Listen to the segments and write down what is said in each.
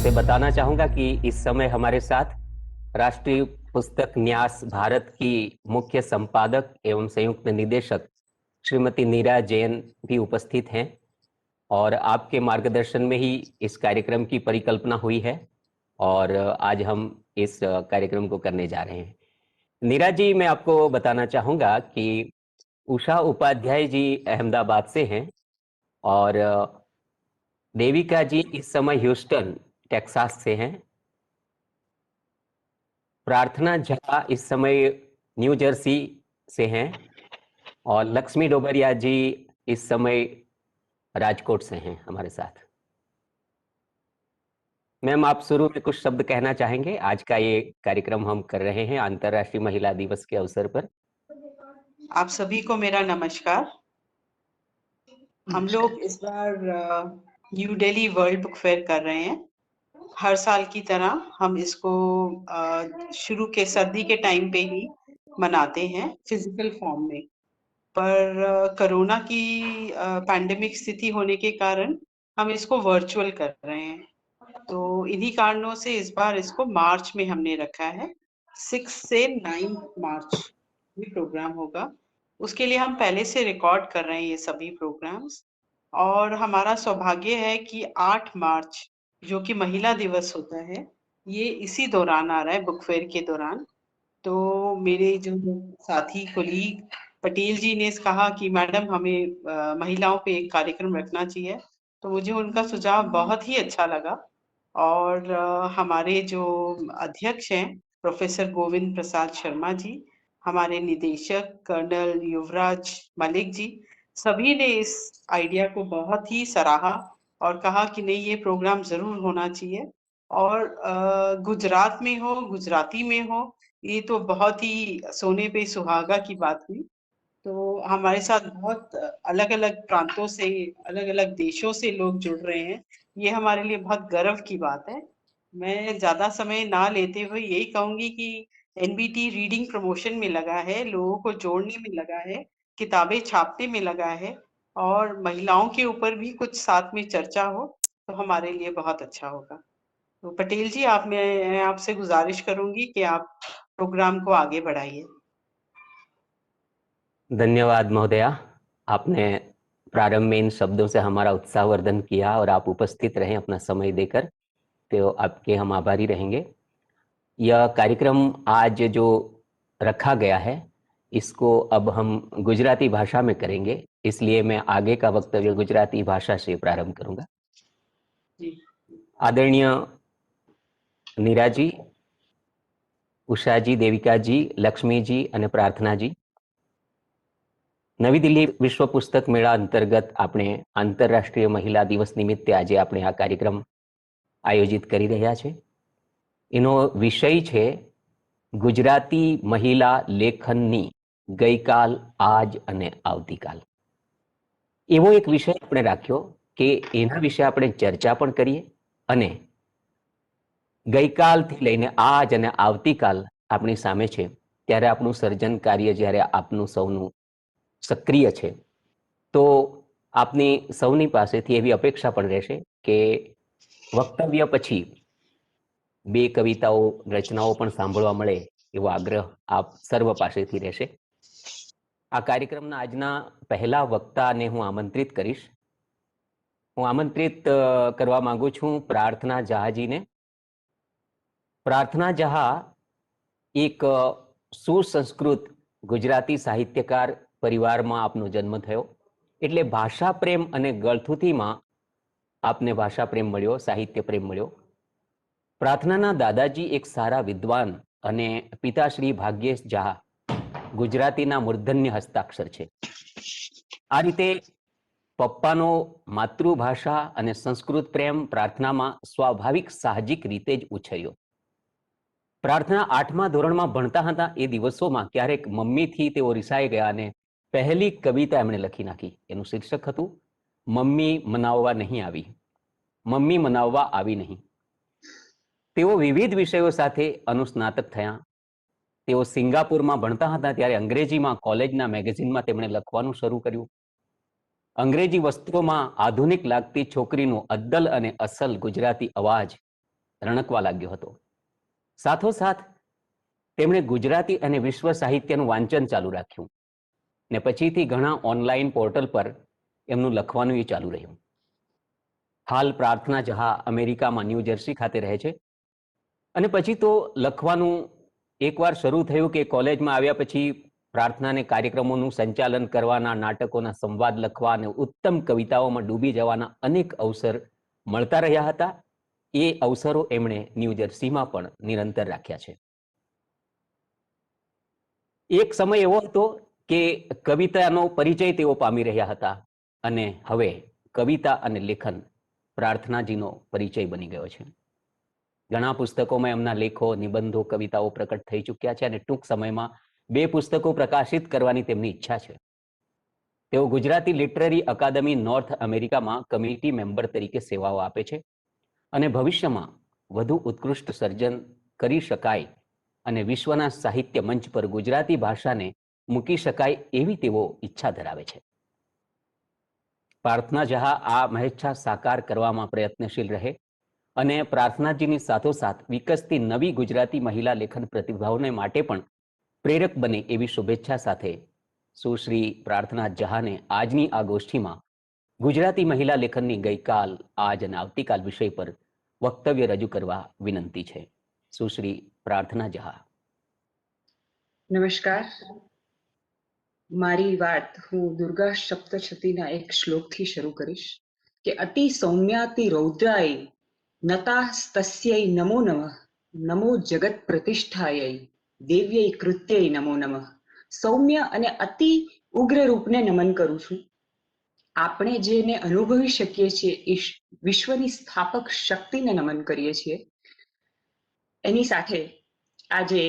आपसे बताना चाहूंगा कि इस समय हमारे साथ राष्ट्रीय पुस्तक न्यास भारत की मुख्य संपादक एवं संयुक्त निदेशक श्रीमती नीरा जैन भी उपस्थित हैं और आपके मार्गदर्शन में ही इस कार्यक्रम की परिकल्पना हुई है और आज हम इस कार्यक्रम को करने जा रहे हैं। नीरा जी, मैं आपको बताना चाहूंगा कि उषा उपाध्याय जी अहमदाबाद से हैं और देविका जी इस समय ह्यूस्टन टेक्सास से हैं। प्रार्थना झा इस समय न्यू जर्सी से हैं और लक्ष्मी डोबरिया जी इस समय राजकोट से हैं हमारे साथ। मैम, आप शुरू में कुछ शब्द कहना चाहेंगे? आज का ये कार्यक्रम हम कर रहे हैं अंतर्राष्ट्रीय महिला दिवस के अवसर पर। आप सभी को मेरा नमस्कार। हम लोग इस बार New Delhi world book fair कर रहे हैं। हर साल की तरह हम इसको शुरू के सर्दी के टाइम पे ही मनाते हैं फिजिकल फॉर्म में, पर कोरोना की पैंडेमिक स्थिति होने के कारण हम इसको वर्चुअल कर रहे हैं। तो इन्हीं कारणों से इस बार इसको मार्च में हमने रखा है। 6 से 9 मार्च ये प्रोग्राम होगा। उसके लिए हम पहले से रिकॉर्ड कर रहे हैं ये सभी प्रोग्राम्स, और हमारा सौभाग्य है कि 8 मार्च जो कि महिला दिवस होता है, ये इसी दौरान आ रहा है, बुक फेयर के दौरान। तो मेरे जो साथी कोलीग पटेल जी ने कहा कि मैडम हमें महिलाओं पे एक कार्यक्रम रखना चाहिए, तो मुझे उनका सुझाव बहुत ही अच्छा लगा। और हमारे जो अध्यक्ष हैं प्रोफेसर गोविंद प्रसाद शर्मा जी, हमारे निदेशक कर्नल युवराज मलिक जी, सभी ने इस आइडिया को बहुत ही सराहा और कहा कि नहीं, ये प्रोग्राम जरूर होना चाहिए। और गुजरात में हो, गुजराती में हो, ये तो बहुत ही सोने पे सुहागा की बात हुई। तो हमारे साथ बहुत अलग-अलग प्रांतों से, अलग-अलग देशों से लोग जुड़ रहे हैं। ये हमारे लिए बहुत गर्व की बात है। मैं ज़्यादा समय ना लेते हुए यही कहूँगी कि एनबीटी रीडिंग प्रमोशन में लगा है, लोगों को जोड़ने में लगा है, किताबें छापने में लगा है, और महिलाओं के ऊपर भी कुछ साथ में चर्चा हो, तो हमारे लिए बहुत अच्छा होगा। तो पटेल जी, मैं आपसे गुज़ारिश करूँगी कि आप प्रोग्राम को आगे बढ़ाइए। धन्यवाद महोदया, आपने प्रारंभ में इन शब्दों से हमारा उत्साहवर्धन किया और आप उपस्थित रहे अपना समय देकर, तो आपके हम आभारी रहेंगे। यह कार्यक्रम आज जो रखा गया है, इसको अब हम गुजराती भाषा में करेंगे, इसलिए मैं आगे का वक्तव्य गुजराती भाषा से प्रारंभ करूंगा। जी। आदरणीय नीराजी, उषाजी, देविकाजी, लक्ष्मीजी અને પ્રાર્થનાજી, નવી દિલ્હી વિશ્વ પુસ્તક મેળા અંતર્ગત આપણે આંતરરાષ્ટ્રીય મહિલા દિવસ નિમિત્તે આજે આપણે આ કાર્યક્રમ આયોજિત કરી રહ્યા છે. એનો વિષય છે ગુજરાતી મહિલા લેખનની ગઈકાલ, આજ અને આવતીકાલ. એવો એક વિષય આપણે રાખ્યો કે એના વિશે આપણે ચર્ચા પણ કરીએ અને ગઈકાલથી લઈને આજ અને આવતીકાલ આપણી સામે છે ત્યારે આપણું સર્જન કાર્ય જ્યારે આપનું સૌનું સક્રિય છે, તો આપની સૌની પાસેથી એવી અપેક્ષા પણ રહેશે કે વક્તવ્ય પછી બે કવિતાઓ, રચનાઓ પણ સાંભળવા મળે એવો આગ્રહ આપ સર્વ પાસેથી રહેશે. આ કાર્યક્રમના આજના પહેલા વક્તાને હું આમંત્રિત કરીશ. હું આમંત્રિત કરવા માંગુ છું પ્રાર્થના જહાજીને. પ્રાર્થના જહા એક સુસંસ્કૃત ગુજરાતી સાહિત્યકાર પરિવારમાં આપનો જન્મ થયો, એટલે ભાષા પ્રેમ અને ગળથુથીમાં આપને ભાષા પ્રેમ મળ્યો, સાહિત્ય પ્રેમ મળ્યો. પ્રાર્થનાના દાદાજી એક સારા વિદ્વાન અને પિતાશ્રી ભાગ્યેશ જહા ગુજરાતીના મૂર્ધન્ય હસ્તાક્ષર છે. આ રીતે પપ્પાનો માતૃભાષા અને સંસ્કૃત પ્રેમ પ્રાર્થનામાં સ્વાભાવિક સાહજિક રીતે જ ઉછર્યો. પ્રાર્થના 8મા ધોરણમાં ભણતા હતા એ દિવસોમાં ક્યારેક મમ્મીથી તેઓ રિસાઈ ગયા અને પહેલી કવિતા એમણે લખી નાખી. એનું શીર્ષક હતું મમ્મી મનાવવા નહીં આવી, મમ્મી મનાવવા આવી નહીં. તેઓ વિવિધ વિષયો સાથે અનુસ્નાતક થયા. તેઓ સિંગાપુરમાં ભણતા હતા ત્યારે અંગ્રેજીમાં કોલેજના મેગેઝિનમાં તેમણે લખવાનું શરૂ કર્યું. અંગ્રેજી વસ્તુઓમાં આધુનિક લાગતી છોકરીનો અદ્દલ અને અસલ ગુજરાતી અવાજ રણકવા લાગ્યો હતો. સાથોસાથ તેમણે ગુજરાતી અને વિશ્વ સાહિત્યનું વાંચન ચાલુ રાખ્યું ને પછીથી ઘણા ઓનલાઈન પોર્ટલ પર એમનું લખવાનું એ ચાલુ રહ્યું. હાલ પ્રાર્થના જહા અમેરિકામાં ન્યૂ જર્સી ખાતે રહે છે અને પછી તો લખવાનું એકવાર શરૂ થયું કે કોલેજમાં આવ્યા પછી પ્રાર્થનાને કાર્યક્રમોનું સંચાલન કરવાના, નાટકોના સંવાદ લખવા અને ઉત્તમ કવિતાઓમાં ડૂબી જવાના અનેક અવસર મળતા રહ્યા હતા. એ અવસરો એમણે ન્યૂ જર્સીમાં પણ નિરંતર રાખ્યા છે. એક સમય એવો હતો કે કવિતાનો પરિચય તેઓ પામી રહ્યા હતા અને હવે કવિતા અને લેખન પ્રાર્થનાજીનો પરિચય બની ગયો છે. ઘણા પુસ્તકોમાં એમના લેખો, નિબંધો, કવિતાઓ પ્રકટ થઈ ચૂક્યા છે અને ટૂંક સમયમાં 2 પુસ્તકો પ્રકાશિત કરવાની તેમની ઈચ્છા છે. તેઓ ગુજરાતી લિટરરી અકાદમી નોર્થ અમેરિકામાં કમિટી મેમ્બર તરીકે સેવાઓ આપે છે અને ભવિષ્યમાં વધુ ઉત્કૃષ્ટ સર્જન કરી શકાય અને વિશ્વના સાહિત્ય મંચ પર ગુજરાતી ભાષાને મૂકી શકાય એવી તેઓ ઈચ્છા ધરાવે છે. પ્રાર્થના જહા આ મહેચ્છા સાકાર કરવામાં પ્રયત્નશીલ રહે અને પ્રાર્થનાજીની સાથોસાથ વિકસતી નવી ગુજરાતી મહિલા લેખન પ્રતિભાઓને માટે પણ પ્રેરક બને એવી શુભેચ્છા સાથે સુશ્રી પ્રાર્થના જહાને આજની આ ગોષ્ઠીમાં ગુજરાતી મહિલા લેખનની ગઈકાલ, આજ અને આવતીકાલ વિષય પર વક્તવ્ય રજૂ કરવા વિનંતી છે. સુશ્રી પ્રાર્થના જહા. નમસ્કાર. મારી વાત હું દુર્ગા સપ્તશતીના એક શ્લોકથી શરૂ કરીશ કે અતિ સૌમ્યાતિ રૌદ્રાય નતાસ્તસ્यै નમો નમઃ નમો જગત પ્રતિષ્ઠાयै દેવ્યૈ કૃત્યૈ નમો નમઃ. સૌમ્ય અને અતિ ઉગ્ર રૂપને નમન કરું છું. આપણે જેને અનુભવી શકીએ છીએ એ વિશ્વની સ્થાપક શક્તિને નમન કરીએ છીએ. એની સાથે આજે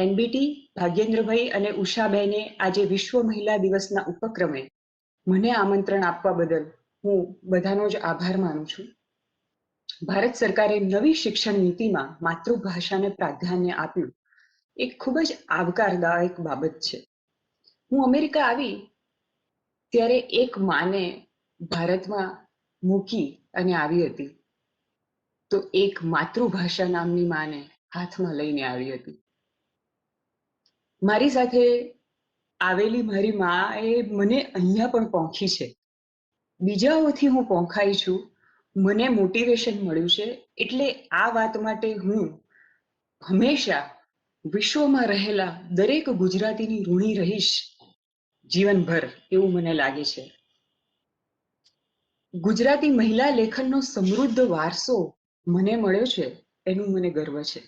એનબીટી, ભાગ્યેન્દ્રભાઈ અને ઉષાબેને આજે વિશ્વ મહિલા દિવસના ઉપક્રમે મને આમંત્રણ આપવા બદલ હું બધાનો જ આભાર માનું છું. ભારત સરકારે નવી શિક્ષણ નીતિમાં માતૃભાષાને પ્રાધાન્ય આપ્યું એ ખૂબ જ આવકારદાયક બાબત છે. હું અમેરિકા આવી ત્યારે એક માને ભારતમાં મૂકી અને આવી હતી, તો એક માતૃભાષા નામની માને હાથમાં લઈને આવી હતી. મારી સાથે આવેલી મારી મા એ મને અહીંયા પણ પહોંચી છે. બીજાઓથી હું પહોંચાઈ છું, મને મોટિવેશન મળ્યું છે. એટલે આ વાત માટે હું હંમેશા વિશ્વમાં રહેલા દરેક ગુજરાતીની ઋણી રહીશ જીવનભર, એવું મને લાગે છે. ગુજરાતી મહિલા લેખનનો સમૃદ્ધ વારસો મને મળ્યો છે એનું મને ગર્વ છે.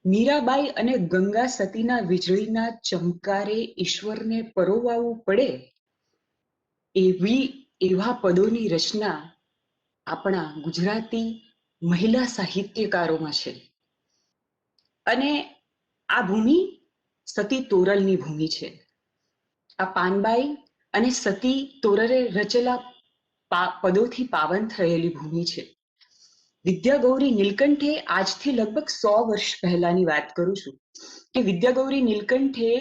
મીરાબાઈ અને ગંગા સતીના વીજળીના ચમકારે ઈશ્વરને પરોવાવું પડે એવા પદોની રચના આપણા ગુજરાતી મહિલા સાહિત્યકારોમાં છે. અને આ ભૂમિ સતી તોરલની ભૂમિ છે. આ પાનબાઈ અને સતી તોરલે રચેલા પદોથી પાવન થયેલી ભૂમિ છે. વિદ્યાગૌરી નીલકંઠે આજથી લગભગ 100 વર્ષ પહેલાની વાત કરું છું કે વિદ્યાગૌરી નીલકંઠે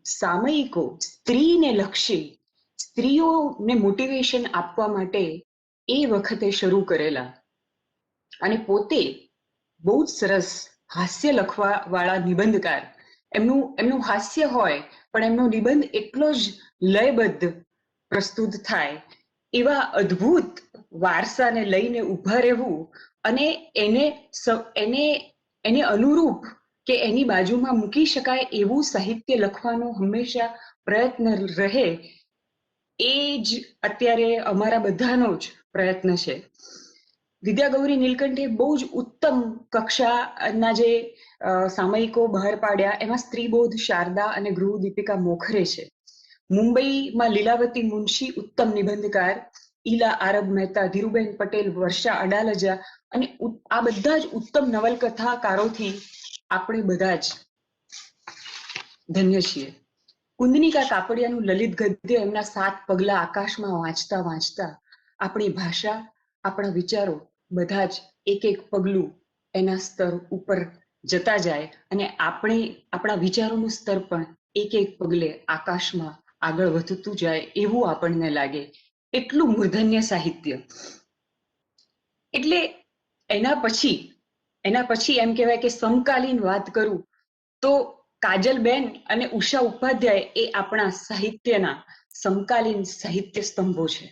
સામયિકો સ્ત્રીને લક્ષી, સ્ત્રીઓને મોટિવેશન આપવા માટે એ વખતે શરૂ કરેલા અને પોતે બહુ જ સરસ હાસ્ય લખવા વાળા નિબંધકાર. એમનું હાસ્ય હોય પણ એમનો નિબંધ એટલો જ લયબદ્ધ પ્રસ્તુત થાય એવા અદ્ભુત વારસાને લઈને ઊભા રહેવું અને એને અનુરૂપ કે એની બાજુમાં મૂકી શકાય એવું સાહિત્ય લખવાનો હંમેશા પ્રયત્ન રહે, એ જ અત્યારે અમારા બધાનો જ પ્રયત્ન છે. વિદ્યાગૌરી નીલકંઠે બહુ જ ઉત્તમ કક્ષાના જે સામયિકો બહાર પાડ્યા, એમાં સ્ત્રીબોધ, શારદા અને ગૃહ દીપિકા મોખરે છે. મુંબઈમાં લીલાવતી મુનશી ઉત્તમ નિબંધકાર, ઈલા આરબ મહેતા, ધીરુબેન પટેલ, વર્ષા અડાલજા અને આ બધા જ ઉત્તમ નવલકથાકારોથી આપણે બધા જ ધન્ય છીએ. કુંદનિકા કાપડિયાનું લલિત ગદ્ય એમના 7 પગલા આકાશમાં વાંચતા વાંચતા આપણી ભાષા, આપણા વિચારો બધા જ એક એક પગલું એના સ્તર ઉપર જતા જાય અને આપણા વિચારોનું સ્તર પણ એક એક પગલે આકાશમાં આગળ વધતું જાય એવું આપણને લાગે. એટલું મૂર્ધન્ય સાહિત્ય. એટલે એના પછી એના પછી એમ કહેવાય કે સમકાલીન વાત કરું તો કાજલબેન અને ઉષા ઉપાધ્યાય એ આપણા સાહિત્યના સમકાલીન સાહિત્ય સ્તંભો છે.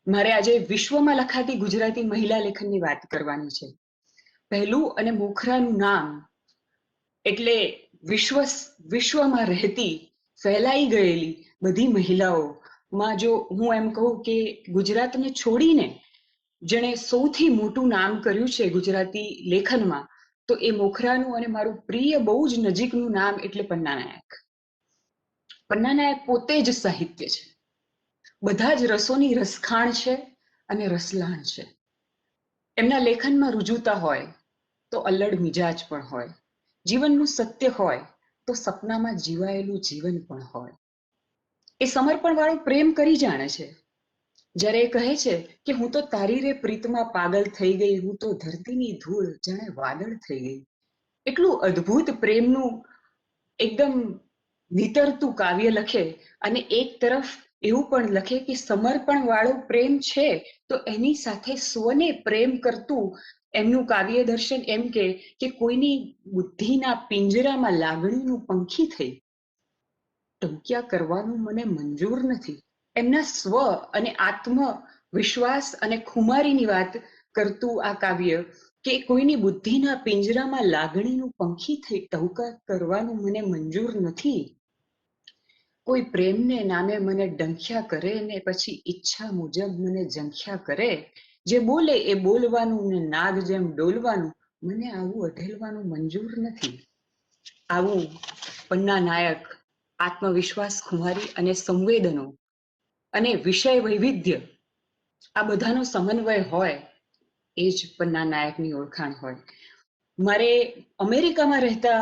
મારે આજે વિશ્વમાં લખાતી ગુજરાતી મહિલા લેખનની વાત કરવાની છે. પહેલું અને મોખરાનું નામ એટલે વિશ્વમાં રહેતી ફેલાઈ ગયેલી બધી મહિલાઓમાં જો હું એમ કહું કે ગુજરાતને છોડીને જેણે સૌથી મોટું નામ કર્યું છે ગુજરાતી લેખનમાં, તો એ મોખરાનું અને મારું પ્રિય બહુ જ નજીકનું નામ એટલે પન્ના નાયક. પન્ના નાયક પોતે જ સાહિત્ય છે. બધા જ રસોની રસખાણ છે અને રસલાણ છે. એમના લેખનમાં રુજુતા હોય તો અલ્લડ મિજાજ પણ હોય, જીવનનું સત્ય હોય તો સપનામાં જીવાયેલું જીવન પણ હોય. એ સમર્પણ વાળો પ્રેમ કરી જાણે છે. જ્યારે એ કહે છે કે હું તો તારી રે પ્રીતમાં પાગલ થઈ ગઈ, હું તો ધરતીની ધૂળ જાણે વાદળ થઈ ગઈ. એટલું અદ્ભુત પ્રેમનું એકદમ વિતરતું કાવ્ય લખે અને એક તરફ એવું પણ લખે કે સમર્પણ વાળો પ્રેમ છે તો એની સાથે સ્વને પ્રેમ કરતું એમનું કાવ્ય દર્શન એમ કે કોઈની બુદ્ધિના પિંજરામાં લાગણીનું પંખી થઈ ટંક્યા કરવાનું મને મંજૂર નથી. એમના સ્વ અને આત્મ વિશ્વાસ અને ખુમારીની વાત કરતું આ કાવ્ય કે કોઈની બુદ્ધિના પિંજરામાં લાગણીનું પંખી થઈ ટહુકા કરવાનું મને મંજૂર નથી. કોઈ પ્રેમને નામે મને ડંખ્યા કરે ને પછી ઈચ્છા મુજબ મને જંખ્યા કરે. જે બોલે એ બોલવાનું ને નાગ જેમ ડોલવાનું, મને આવું અઢેલવાનું મંજૂર નથી. આવું પન્ના નાયક આત્મવિશ્વાસ ખુમારી અને સંવેદનો અને વિષય વૈવિધ્ય આ બધાનો સમન્વય હોય એ જ પન્ના નાયકની ઓળખાણ હોય. મારે અમેરિકામાં રહેતા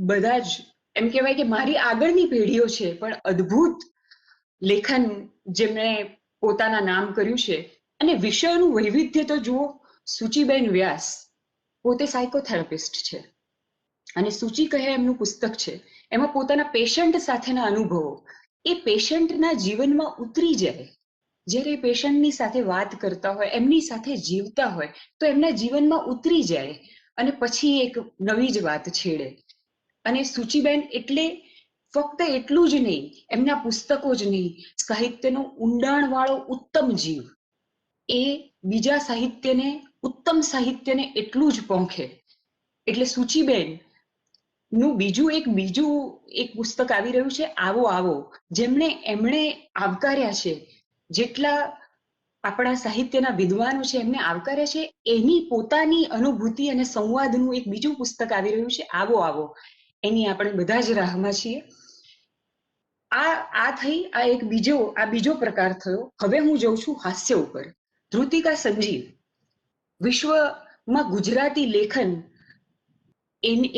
બધા જ એમ કહેવાય કે મારી આગળની પેઢીઓ છે પણ અદ્ભુત લેખન જેમણે પોતાના નામ કર્યું છે અને વિષયોનું વૈવિધ્ય તો જુઓ. સુચિબેન વ્યાસ પોતે સાયકોથેરાપિસ્ટ છે અને સૂચિ કહે એમનું પુસ્તક છે. એમાં પોતાના પેશન્ટ સાથેના અનુભવો એ પેશન્ટના જીવનમાં ઉતરી જાય. જ્યારે પેશન્ટની સાથે વાત કરતા હોય, એમની સાથે જીવતા હોય તો એમના જીવનમાં ઉતરી જાય અને પછી એક નવી જ વાત છેડે. અને સૂચિબેન એટલે ફક્ત એટલું જ નહીં, એમના પુસ્તકો જ નહીં, સાહિત્યનો ઊંડાણવાળો ઉત્તમ જીવ. એ બીજા સાહિત્યને, ઉત્તમ સાહિત્યને એટલું જ પોંખે. એટલે સૂચિબેન નું બીજું એક પુસ્તક આવી રહ્યું છે, આવો આવો, એમણે આવકાર્યા છે. જેટલા આપણા સાહિત્યના વિદ્વાનો છે એમને આવકાર્યા છે, એની પોતાની અનુભૂતિ અને સંવાદનું એક બીજું પુસ્તક આવી રહ્યું છે, આવો આવો. એની આપણે બધા જ રાહમાં છીએ. આ બીજો પ્રકાર થયો. હવે હું જઉં છું હાસ્ય ઉપર. ધૃતિકા સંજીવ વિશ્વમાં ગુજરાતી લેખન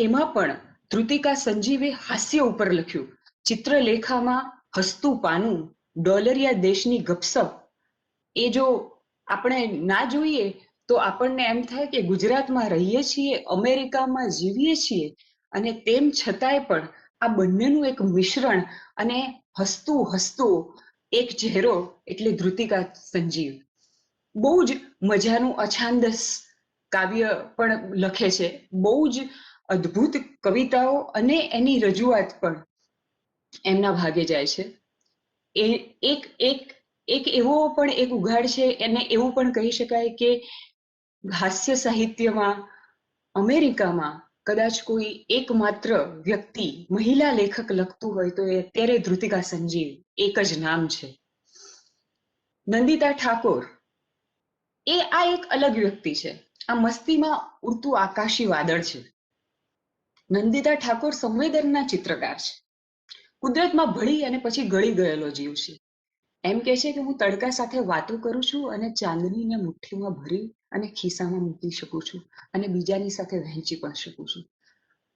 એમાં પણ ધૃતિકા સંજીવે હાસ્ય ઉપર લખ્યું. ચિત્રલેખામાં હસતું પાનું, ડોલરિયા દેશની ગપસપ. એ જો આપણે ના જોઈએ તો આપણને એમ થાય કે ગુજરાતમાં રહીએ છીએ, અમેરિકામાં જીવીએ છીએ અને તેમ છતાંય પણ આ બંનેનું એક મિશ્રણ અને હસતું હસતું એક ચહેરો એટલે ધૃતિકા સંજીવ. બહુ જ મજાનું અછાંદસ કાવ્ય પણ લખે છે. બહુ જ અદ્ભુત કવિતાઓ અને એની રજૂઆત પણ એમના ભાગે જાય છે. એક એવો પણ એક ઉઘાડ છે, એને એવું પણ કહી શકાય કે હાસ્ય સાહિત્યમાં અમેરિકામાં કદાચ કોઈ એકમાત્ર વ્યક્તિ, મહિલા લેખક લખતું હોય તો એ અત્યારે ધૃતિકા સંજીવ એક જ નામ છે. નંદિતા ઠાકોર આ એક અલગ વ્યક્તિ છે. આ મસ્તીમાં ઉડતું આકાશી વાદળ છે. નંદિતા ઠાકોર સંવેદનના ચિત્રકાર છે. કુદરતમાં ભળી અને પછી ગળી ગયેલો જીવ છે. એમ કે છે કે હું તડકા સાથે વાતો કરું છું અને ચાંદનીને મુઠ્ઠીમાં ભરી અને ખિસ્સામાં મૂકી શકું છું અને બીજાની સાથે વહેંચી પણ શકું છું.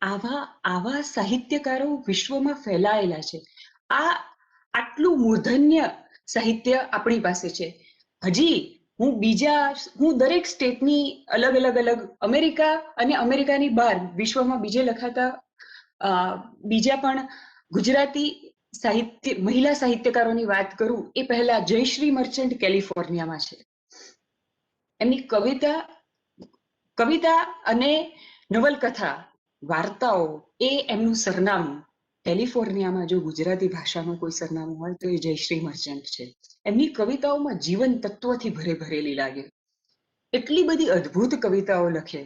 આવા સાહિત્યકારો વિશ્વમાં ફેલાયેલા છે. આટલું મૂર્ધન્ય સાહિત્ય આપણી પાસે છે. હજી હું દરેક સ્ટેટની અલગ અમેરિકા અને અમેરિકાની બહાર વિશ્વમાં બીજે લખાતા બીજા પણ ગુજરાતી મહિલા સાહિત્યકારોની વાત કરું એ પહેલા જયશ્રી મર્ચન્ટ કેલિફોર્નિયામાં છે. એમની કવિતા કવિતા અને નવલકથા, વાર્તાઓ એ એમનું સરનામું. કેલિફોર્નિયામાં જો ગુજરાતી ભાષાનું કોઈ સરનામું હોય તો એ જયશ્રી મર્ચન્ટ છે. એમની કવિતાઓમાં જીવન તત્વથી ભરેલી લાગે. એટલી બધી અદ્ભુત કવિતાઓ લખે.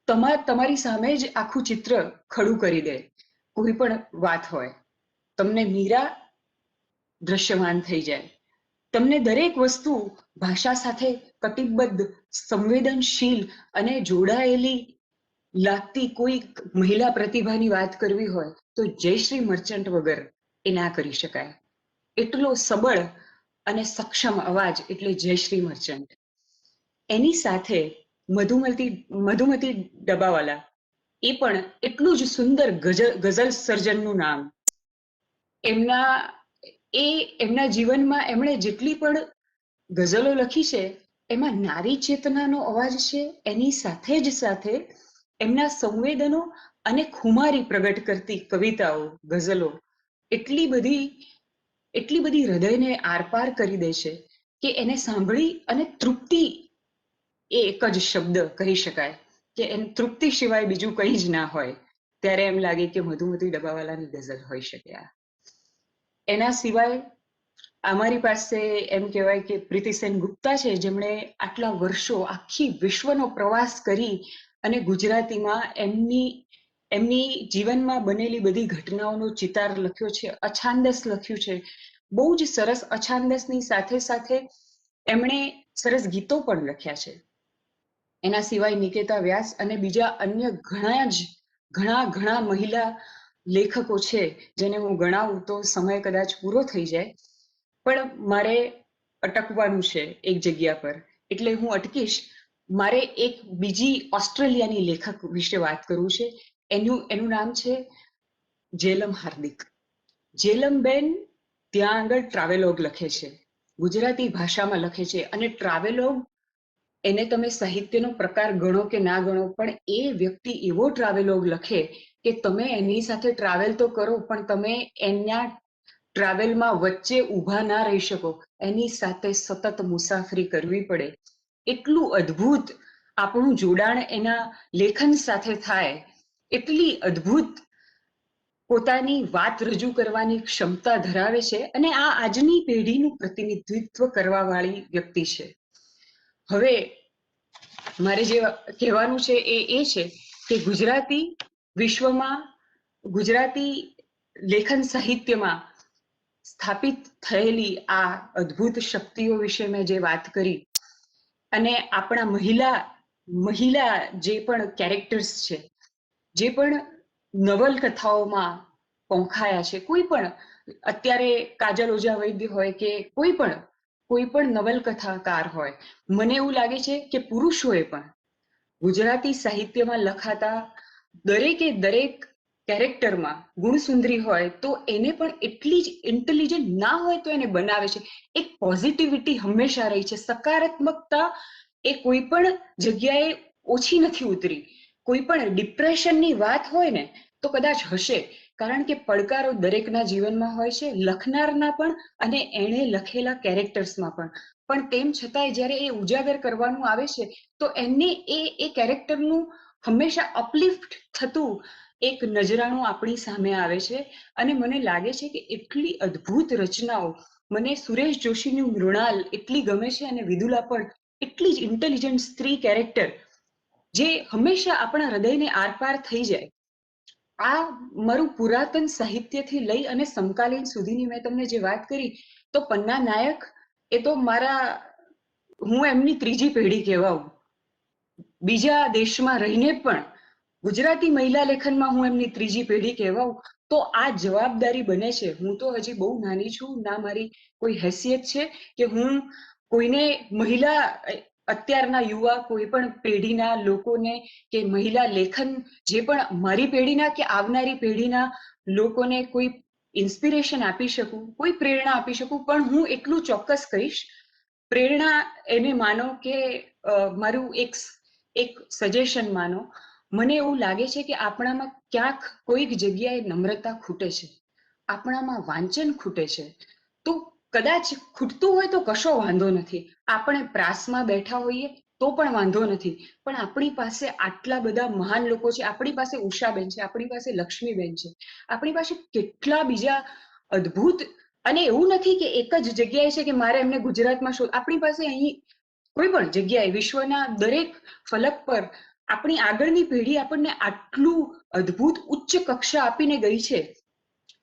તમારી સામે જ આખું ચિત્ર ખડું કરી દે. કોઈ પણ વાત હોય, તમને મીરા દ્રશ્યમાન થઈ જાય. તમને દરેક વસ્તુ ભાષા સાથે કટિબદ્ધ, સંવેદનશીલ અને જોડાયેલી લાગતી કોઈ મહિલા પ્રતિભાની વાત કરવી હોય તો જયશ્રી મર્ચન્ટ વગર એ ના કરી શકાય. એટલો સબળ અને સક્ષમ અવાજ એટલે જયશ્રી મર્ચન્ટ. એની સાથે મધુમતી ડબાવાલા, એ પણ એટલું જ સુંદર ગઝલ સર્જનનું નામ. એમના જીવનમાં એમણે જેટલી પણ ગઝલો લખી છે એમાં નારી ચેતનાનો અવાજ છે. એની સાથે જ સાથે એમના સંવેદનો અને ખુમારી પ્રગટ કરતી કવિતાઓ, ગઝલો એટલી બધી હૃદયને આરપાર કરી દે છે કે એને સાંભળી અને તૃપ્તિ એ એક જ શબ્દ કહી શકાય કે એને તૃપ્તિ સિવાય બીજું કંઈ જ ના હોય. ત્યારે એમ લાગે કે મધુમતી ડબાવાલાની ગઝલ હોઈ શકે. એના સિવાય અમારી પાસે એમ કહેવાય કે પ્રીતિ સેન ગુપ્તા છે, જેમણે આટલા વર્ષો આખી વિશ્વનો પ્રવાસ કરી અને ગુજરાતીમાં એમની જીવનમાં બનેલી બધી ઘટનાઓનો ચિતાર લખ્યો છે, અછાંદસ લખ્યું છે. બહુ જ સરસ અછાંદસની સાથે સાથે એમણે સરસ ગીતો પણ લખ્યા છે. એના સિવાય નિકેતા વ્યાસ અને બીજા અન્ય ઘણા મહિલા લેખકો છે, જેને હું ગણાવું તો સમય કદાચ પૂરો થઈ જાય, પણ મારે અટકવાનું છે એક જગ્યા પર, એટલે હું અટકીશ. મારે એક બીજી ઓસ્ટ્રેલિયાની લેખક વિશે વાત કરવું છે. એનું નામ છે જેલમ હાર્દિક. જેલમબેન ત્યાં આગળ ટ્રાવેલોગ લખે છે, ગુજરાતી ભાષામાં લખે છે. અને ટ્રાવેલોગ એને તમે સાહિત્યનો પ્રકાર ગણો કે ના ગણો, પણ એ વ્યક્તિ એવો ટ્રાવેલોગ લખે કે તમે એની સાથે ટ્રાવેલ તો કરો પણ તમે એના ટ્રાવેલમાં વચ્ચે ઊભા ના રહી શકો, એની સાથે સતત મુસાફરી કરવી પડે. એટલું અદ્ભુત આપણું જોડાણ એના લેખન સાથે થાય, એટલી અદ્ભુત પોતાની વાત રજૂ કરવાની ક્ષમતા ધરાવે છે. અને આ આજની પેઢીનું પ્રતિનિધિત્વ કરવા વાળી વ્યક્તિ છે. હવે મારે જે કહેવાનું છે એ છે કે ગુજરાતી વિશ્વમાં, ગુજરાતી લેખન સાહિત્યમાં સ્થાપિત થયેલી આ અદ્ભુત શક્તિઓ વિશે મેં જે વાત કરી, અને આપણા મહિલા જે પણ કેરેક્ટર્સ છે, જે પણ નવલકથાઓમાં પંખાયા છે, કોઈ પણ અત્યારે કાજલ ઓઝા વૈદ્ય હોય કે કોઈ પણ નવલકથાકાર હોય, મને એવું લાગે છે કે પુરુષોએ પણ ગુજરાતી સાહિત્યમાં લખાતા દરેક કેરેક્ટરમાં ગુણસુંદરી હોય તો એને પણ એટલી જ ઇન્ટેલિજન્ટ ના હોય તો એને બનાવે છે. એક પોઝિટિવિટી હંમેશા રહી છે, સકારાત્મકતા એ કોઈ પણ જગ્યાએ ઓછી નથી ઉતરી. કોઈ પણ ડિપ્રેશનની વાત હોય ને તો કદાચ હશે, કારણ કે પડકારો દરેકના જીવનમાં હોય છે, લખનારના પણ અને એણે લખેલા કેરેક્ટર્સમાં પણ તેમ છતાંય જ્યારે એ ઉજાગર કરવાનું આવે છે તો એને એ કેરેક્ટરનું હંમેશા અપલિફ્ટ થતું એક નજરાણું આપણી સામે આવે છે. અને મને લાગે છે કે એટલી અદ્ભુત રચનાઓ, મને સુરેશ જોશીનું મૃણાલ એટલી ગમે છે, અને વિદુલા પણ એટલી જ ઇન્ટેલિજન્ટ સ્ત્રી કેરેક્ટર જે હંમેશા આપણા હૃદયને આરપાર થઈ જાય. આ મારું પુરાતન સાહિત્યથી લઈ અને સમકાલીન સુધીની મેં તમને જે વાત કરી, તો પન્ના નાયક એ તો હું એમની ત્રીજી પેઢી કહેવાઉં. બીજા દેશમાં રહીને પણ ગુજરાતી મહિલા લેખનમાં હું એમની ત્રીજી પેઢી કહેવાઉં. તો આ જવાબદારી બને છે. હું તો હજી બહુ નાની છું, ના મારી કોઈ હેસિયત છે કે હું કોઈને અત્યારના યુવા કોઈ પણ પેઢીના લોકોને કે મહિલા લેખન જે પણ મારી પેઢીના કે આવનારી પેઢીના લોકોને કોઈ ઇન્સ્પિરેશન આપી શકું, કોઈ પ્રેરણા આપી શકું. પણ હું એટલું ચોક્કસ કહીશ, પ્રેરણા એને માનો કે મારું એક સજેશન માનો. મને એવું લાગે છે કે આપણામાં ક્યાંક કોઈક જગ્યાએ નમ્રતા ખૂટે છે, આપણામાં વાંચન ખૂટે છે. તો કદાચ ખૂટતું હોય તો કશો વાંધો નથી, આપણે પ્રાસમાં બેઠા હોઈએ તો તો પણ વાંધો નથી, પણ આપણી પાસે આટલા બધા મહાન લોકો છે, આપણી પાસે ઉષાબેન છે, આપણી પાસે લક્ષ્મીબેન છે, આપણી પાસે કેટલા બીજા અદ્ભુત, અને એવું નથી કે એક જ જગ્યાએ છે કે મારે એમને ગુજરાતમાં શોધ, આપણી પાસે અહીં કોઈ પણ જગ્યાએ વિશ્વના દરેક ફલક પર આપણી આગળની પેઢી આપણને આટલું અદ્ભુત ઉચ્ચ કક્ષા આપીને ગઈ છે.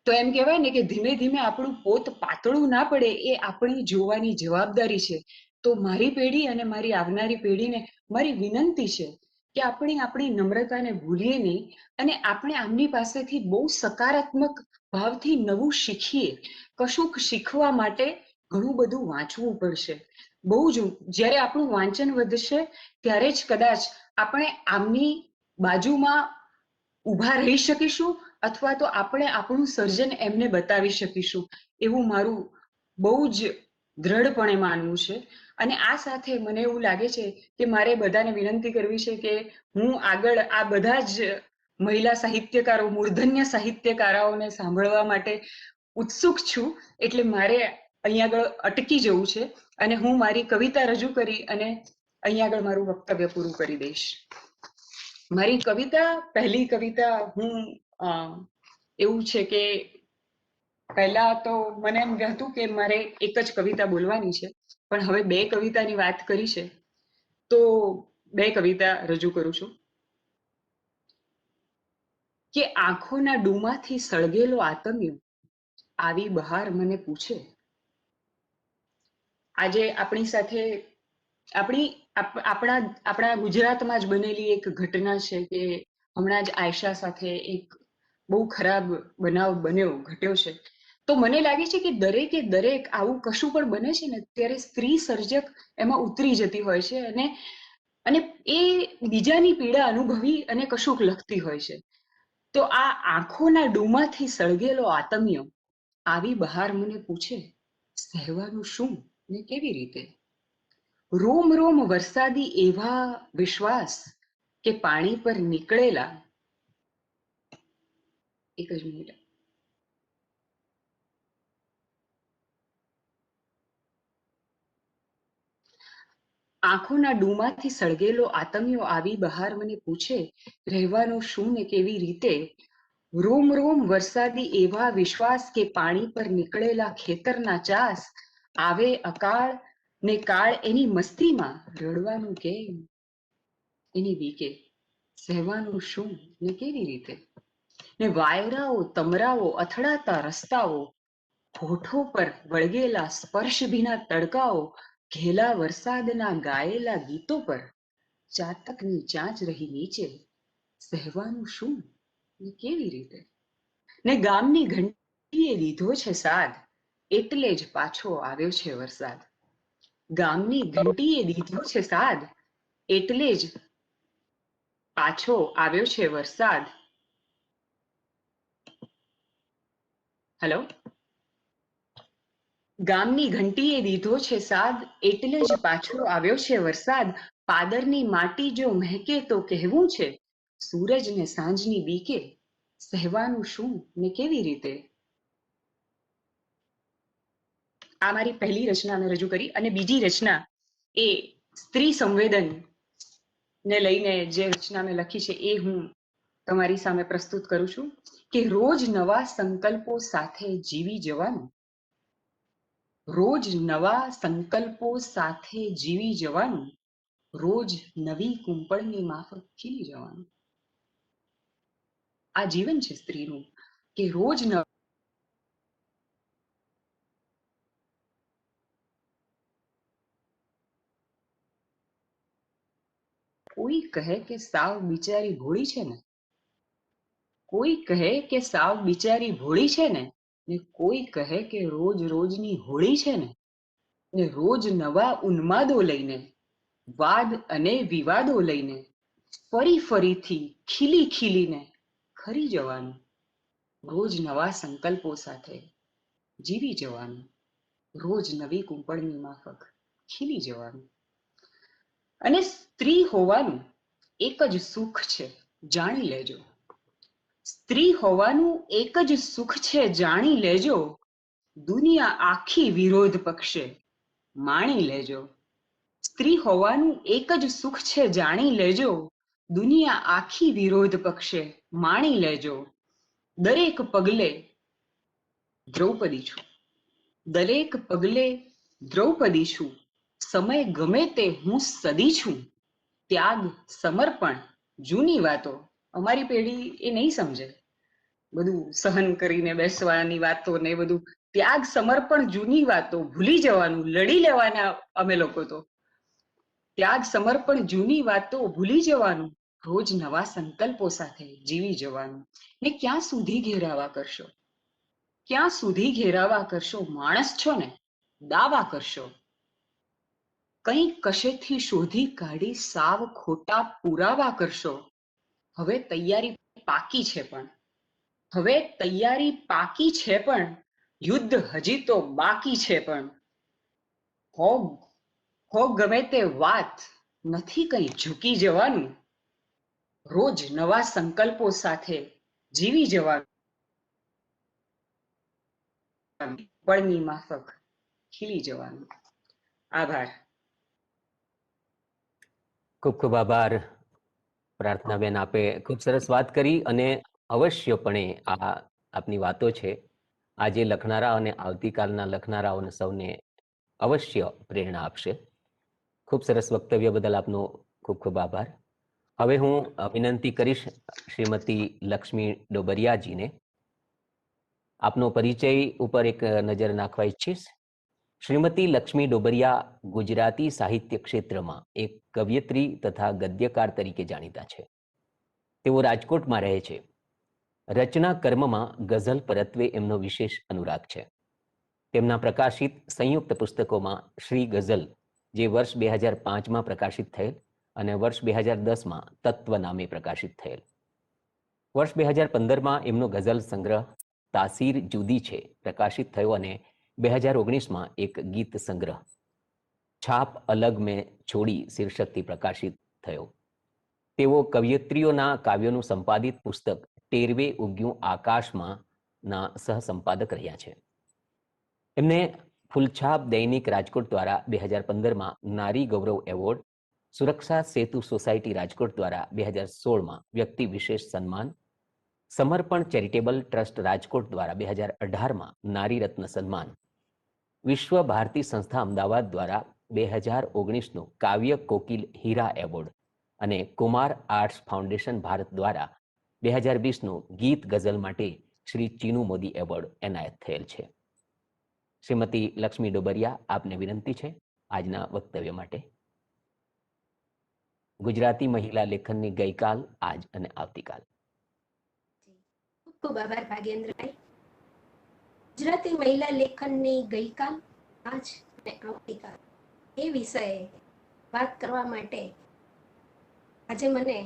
તો એમ કહેવાય ને કે ધીમે ધીમે આપણું પોત પાતળું ના પડે એ આપણી જોવાની જવાબદારી છે. તો મારી પેઢી અને મારી આવનારી પેઢીને મારી વિનંતી છે કે આપણે આપણી નમ્રતાને ભૂલીએ નહીં અને આપણે આમની પાસેથી બહુ સકારાત્મક ભાવથી નવું શીખીએ. કશુંક શીખવા માટે ઘણું બધું વાંચવું પડશે. બહુ જ જ્યારે આપણું વાંચન વધશે ત્યારે જ કદાચ આપણે આમની બાજુમાં ઊભા રહી શકીશું અથવા તો આપણે આપણું સર્જન એમને બતાવી શકીશું, એવું મારું બહુ જ દ્રઢપણે માનવું છે. અને આ સાથે મને એવું લાગે છે કે મારે બધાને વિનંતી કરવી છે કે હું આગળ આ બધા જ મહિલા સાહિત્યકારો, મૂર્ધન્ય સાહિત્યકારોને સાંભળવા માટે ઉત્સુક છું. એટલે મારે અહીંયા આગળ અટકી જવું છે અને હું મારી કવિતા રજૂ કરી અને અહીંયા આગળ મારું વક્તવ્ય પૂરું કરી દઈશ. મારી કવિતા, પહેલી કવિતા હું એવું છે કે પહેલા તો મને એમ હતું કે મારે એક જ કવિતા બોલવાની છે, પણ હવે બે કવિતાની વાત કરી છે તો બે કવિતા રજૂ કરું છું. કે આંખોના ડૂમાંથી સળગેલો આતમ્યો આવી બહાર મને પૂછે. આજે આપણી સાથે આપણા ગુજરાતમાં જ બનેલી એક ઘટના છે કે હમણાં જ આયશા સાથે એક બહુ ખરાબ બનાવ ઘટ્યો છે. તો મને લાગે છે કે દરેકે દરેક આવું કશું પણ બને છે ને ત્યારે સ્ત્રી સર્જક એમાં ઉતરી જતી હોય છે અને એ બીજાની પીડા અનુભવી અને કશુંક લખતી હોય છે. તો આ આંખોના ડૂમાંથી સળગેલો આતમ્યો આવી બહાર મને પૂછે, સહેવાનું શું ને કેવી રીતે? રોમ રોમ વરસાદી એવા વિશ્વાસ કે પાણી પર નીકળેલા, એક જ મિનિટ, આંખોના ડૂમાંથી સળગેલો આતમ્યો આવી બહાર મને પૂછે, રહેવાનું શું ને કેવી રીતે? રોમ રોમ વરસાદી એવા વિશ્વાસ કે પાણી પર નીકળેલા ખેતરના ચાસ, આવે અકાળ ને કાળ એની મસ્તીમાં, રડવાનું કેમ એની બીકે, સહેવાનું શું ને કેવી રીતે? ને વાયરાઓ તમરાઓ અથડાતા રસ્તાઓ, હોઠો પર વળગેલા સ્પર્શભીના તડકાઓ, ઘેલા વરસાદના ગાયેલા ગીતો પર ચાતકની ચાંચ રહી નીચે, સહેવાનું શું ને કેવી રીતે? ને ગામની ઘંટીએ લીધો છે સાદ, એટલે જ પાછો આવ્યો છે વરસાદ. ગામની ઘંટીએ લીધો છે સાદ, એટલે જ પાછો આવ્યો છે વરસાદ. હેલો, ગામની ઘંટીએ દીધો છે સાદ, એટલે જ પાછો આવ્યો છે વરસાદ. પાદરની માટી જો મહેકે તો કહેવું છે, સૂરજ ને સાંજની બીકે, સહેવાનું શું ને કેવી રીતે? આ મારી પહેલી રચના મેં રજૂ કરી અને બીજી રચના એ સ્ત્રી સંવેદન ને લઈને જે રચના મેં લખી છે એ હું તમારી સામે પ્રસ્તુત કરું છું. કે રોજ નવા સંકલ્પો સાથે જીવી જવાનું, રોજ નવા સંકલ્પો સાથે જીવી જવાનું, રોજ નવી કુંપળની માફક ખીલી જવાનું. આ જીવન છે સ્ત્રીનું કે રોજ કોઈ કહે કે સાવ બિચારી ભોળી છે ને, કોઈ કહે કે સાવ બિચારી ભોળી છે ને, ને કોઈ કહે કે રોજ રોજની હોળી છે ને રોજ નવા ઉન્માદો લઈને, વાદ અને વિવાદો લઈને, ફરીથી ખીલી ખીલીને ખરી જવાનું, રોજ નવા સંકલ્પો સાથે જીવી જવાનું, રોજ નવી કુંપળની માફક ખીલી જવાનું. અને સ્ત્રી હોવાનું એક જ સુખ છે, જાણી લેજો. સ્ત્રી હોવાનું એક જ સુખ છે, જાણી લેજો. દુનિયા આખી વિરોધ પક્ષે માણી લેજો. સ્ત્રી હોવાનું એક જ સુખ છે જાણી લેજો, દુનિયા આખી વિરોધ પક્ષે માણી લેજો. દરેક પગલે દ્રૌપદી છું, દરેક પગલે દ્રૌપદી છું, સમય ગમે તે હું સદી છું. ત્યાગ સમર્પણ જૂની વાતો અમારી પેઢી એ નહીં સમજે. બધું સહન કરીને બેસવાની વાતો ને બધું ત્યાગ સમર્પણ જૂની વાતો ભૂલી જવાનું, લડી લેવાના અમે લોકો તો. ત્યાગ સમર્પણ જૂની વાતો ભૂલી જવાનું, રોજ નવા સંકલ્પો સાથે જીવી જવાનું. ને ક્યાં સુધી ઘેરાવા કરશો, ક્યાં સુધી ઘેરાવા કરશો? માણસ છો ને, દાવા કરશો. કંઈ કશેથી શોધી કાઢી સાવ ખોટા પુરાવા કરશો. હવે તૈયારી પાકી છે પણ, હવે તૈયારી પાકી છે પણ, યુદ્ધ હજી તો બાકી છે પણ. હો ગમે તે વાત, નથી કંઈ ઝૂકી જવાનું, રોજ નવા સંકલ્પો સાથે જીવી જવાનું. પળની માફક ખીલી જવાનું. આભાર. ખૂબ ખૂબ આભાર પ્રાર્થનાબેન, આપે ખૂબ સરસ વાત કરી અને અવશ્યપણે આ આપની વાતો છે આજે લખનારા અને આવતીકાલના લખનારાઓને સૌને અવશ્ય પ્રેરણા આપશે. ખૂબ સરસ વક્તવ્ય બદલ આપનો ખૂબ ખૂબ આભાર. હવે હું વિનંતી કરીશ શ્રીમતી લક્ષ્મી ડોબરિયાજીને આપનો પરિચય ઉપર એક નજર નાખવા ઈચ્છીશ. શ્રીમતી લક્ષ્મી ડોબરિયા ગુજરાતી સાહિત્ય ક્ષેત્રમાં એક કવયત્રી તથા ગદ્યકાર તરીકે જાણીતા છે. તેઓ રાજકોટમાં રહે છે. રચના કર્મમાં ગઝલ પરત્વે એમનો વિશેષ અનુરાગ છે. તેમના પ્રકાશિત સંયુક્ત પુસ્તકોમાં શ્રી ગઝલ, જે વર્ષ 2005માં પ્રકાશિત થયેલ અને વર્ષ 2010માં તત્વ નામે પ્રકાશિત થયેલ. વર્ષ 2015માં એમનો ગઝલ સંગ્રહ તાસીર જુદી છે પ્રકાશિત થયો અને 2019માં એક ગીત સંગ્રહ છાપ અલગ મેં છોડી શીર્ષકથી પ્રકાશિત થયો. તેઓ કવયત્રીઓના કાવ્યોનું સંપાદિત પુસ્તક ટેરવે ઉગ્યું આકાશમાં ના સહસંપાદક રહ્યા છે. એમને ફૂલછાપ દૈનિક રાજકોટ દ્વારા 2015માં નારી ગૌરવ એવોર્ડ, સુરક્ષા સેતુ સોસાયટી રાજકોટ દ્વારા 2016માં વ્યક્તિ વિશેષ સન્માન, સમર્પણ ચેરિટેબલ ટ્રસ્ટ રાજકોટ દ્વારા 2018માં નારી રત્ન સન્માન, વિશ્વ ભારતી સંસ્થા અમદાવાદ દ્વારા 2019નું કાવ્ય કોકિલ હીરા એવોર્ડ અને કુમાર આર્ટ્સ ફાઉન્ડેશન ભારત દ્વારા 2020નું ગીત ગઝલ માટે શ્રી ચીનુ મોદી એવોર્ડ એનાયત થયેલ છે. શ્રીમતી લક્ષ્મી ડોબરિયા, આપને વિનંતી છે આજના વક્તવ્ય માટે. ગુજરાતી મહિલા લેખનની ગઈકાલ, આજ અને આવતીકાલ. ખૂબ ખૂબ આભાર ભાગેન્દ્રભાઈ. ગુજરાતી મહિલા લેખનની ગઈકાલ, આજ અને આવતીકાલ એ વિષયે વાત કરવા માટે આજે મને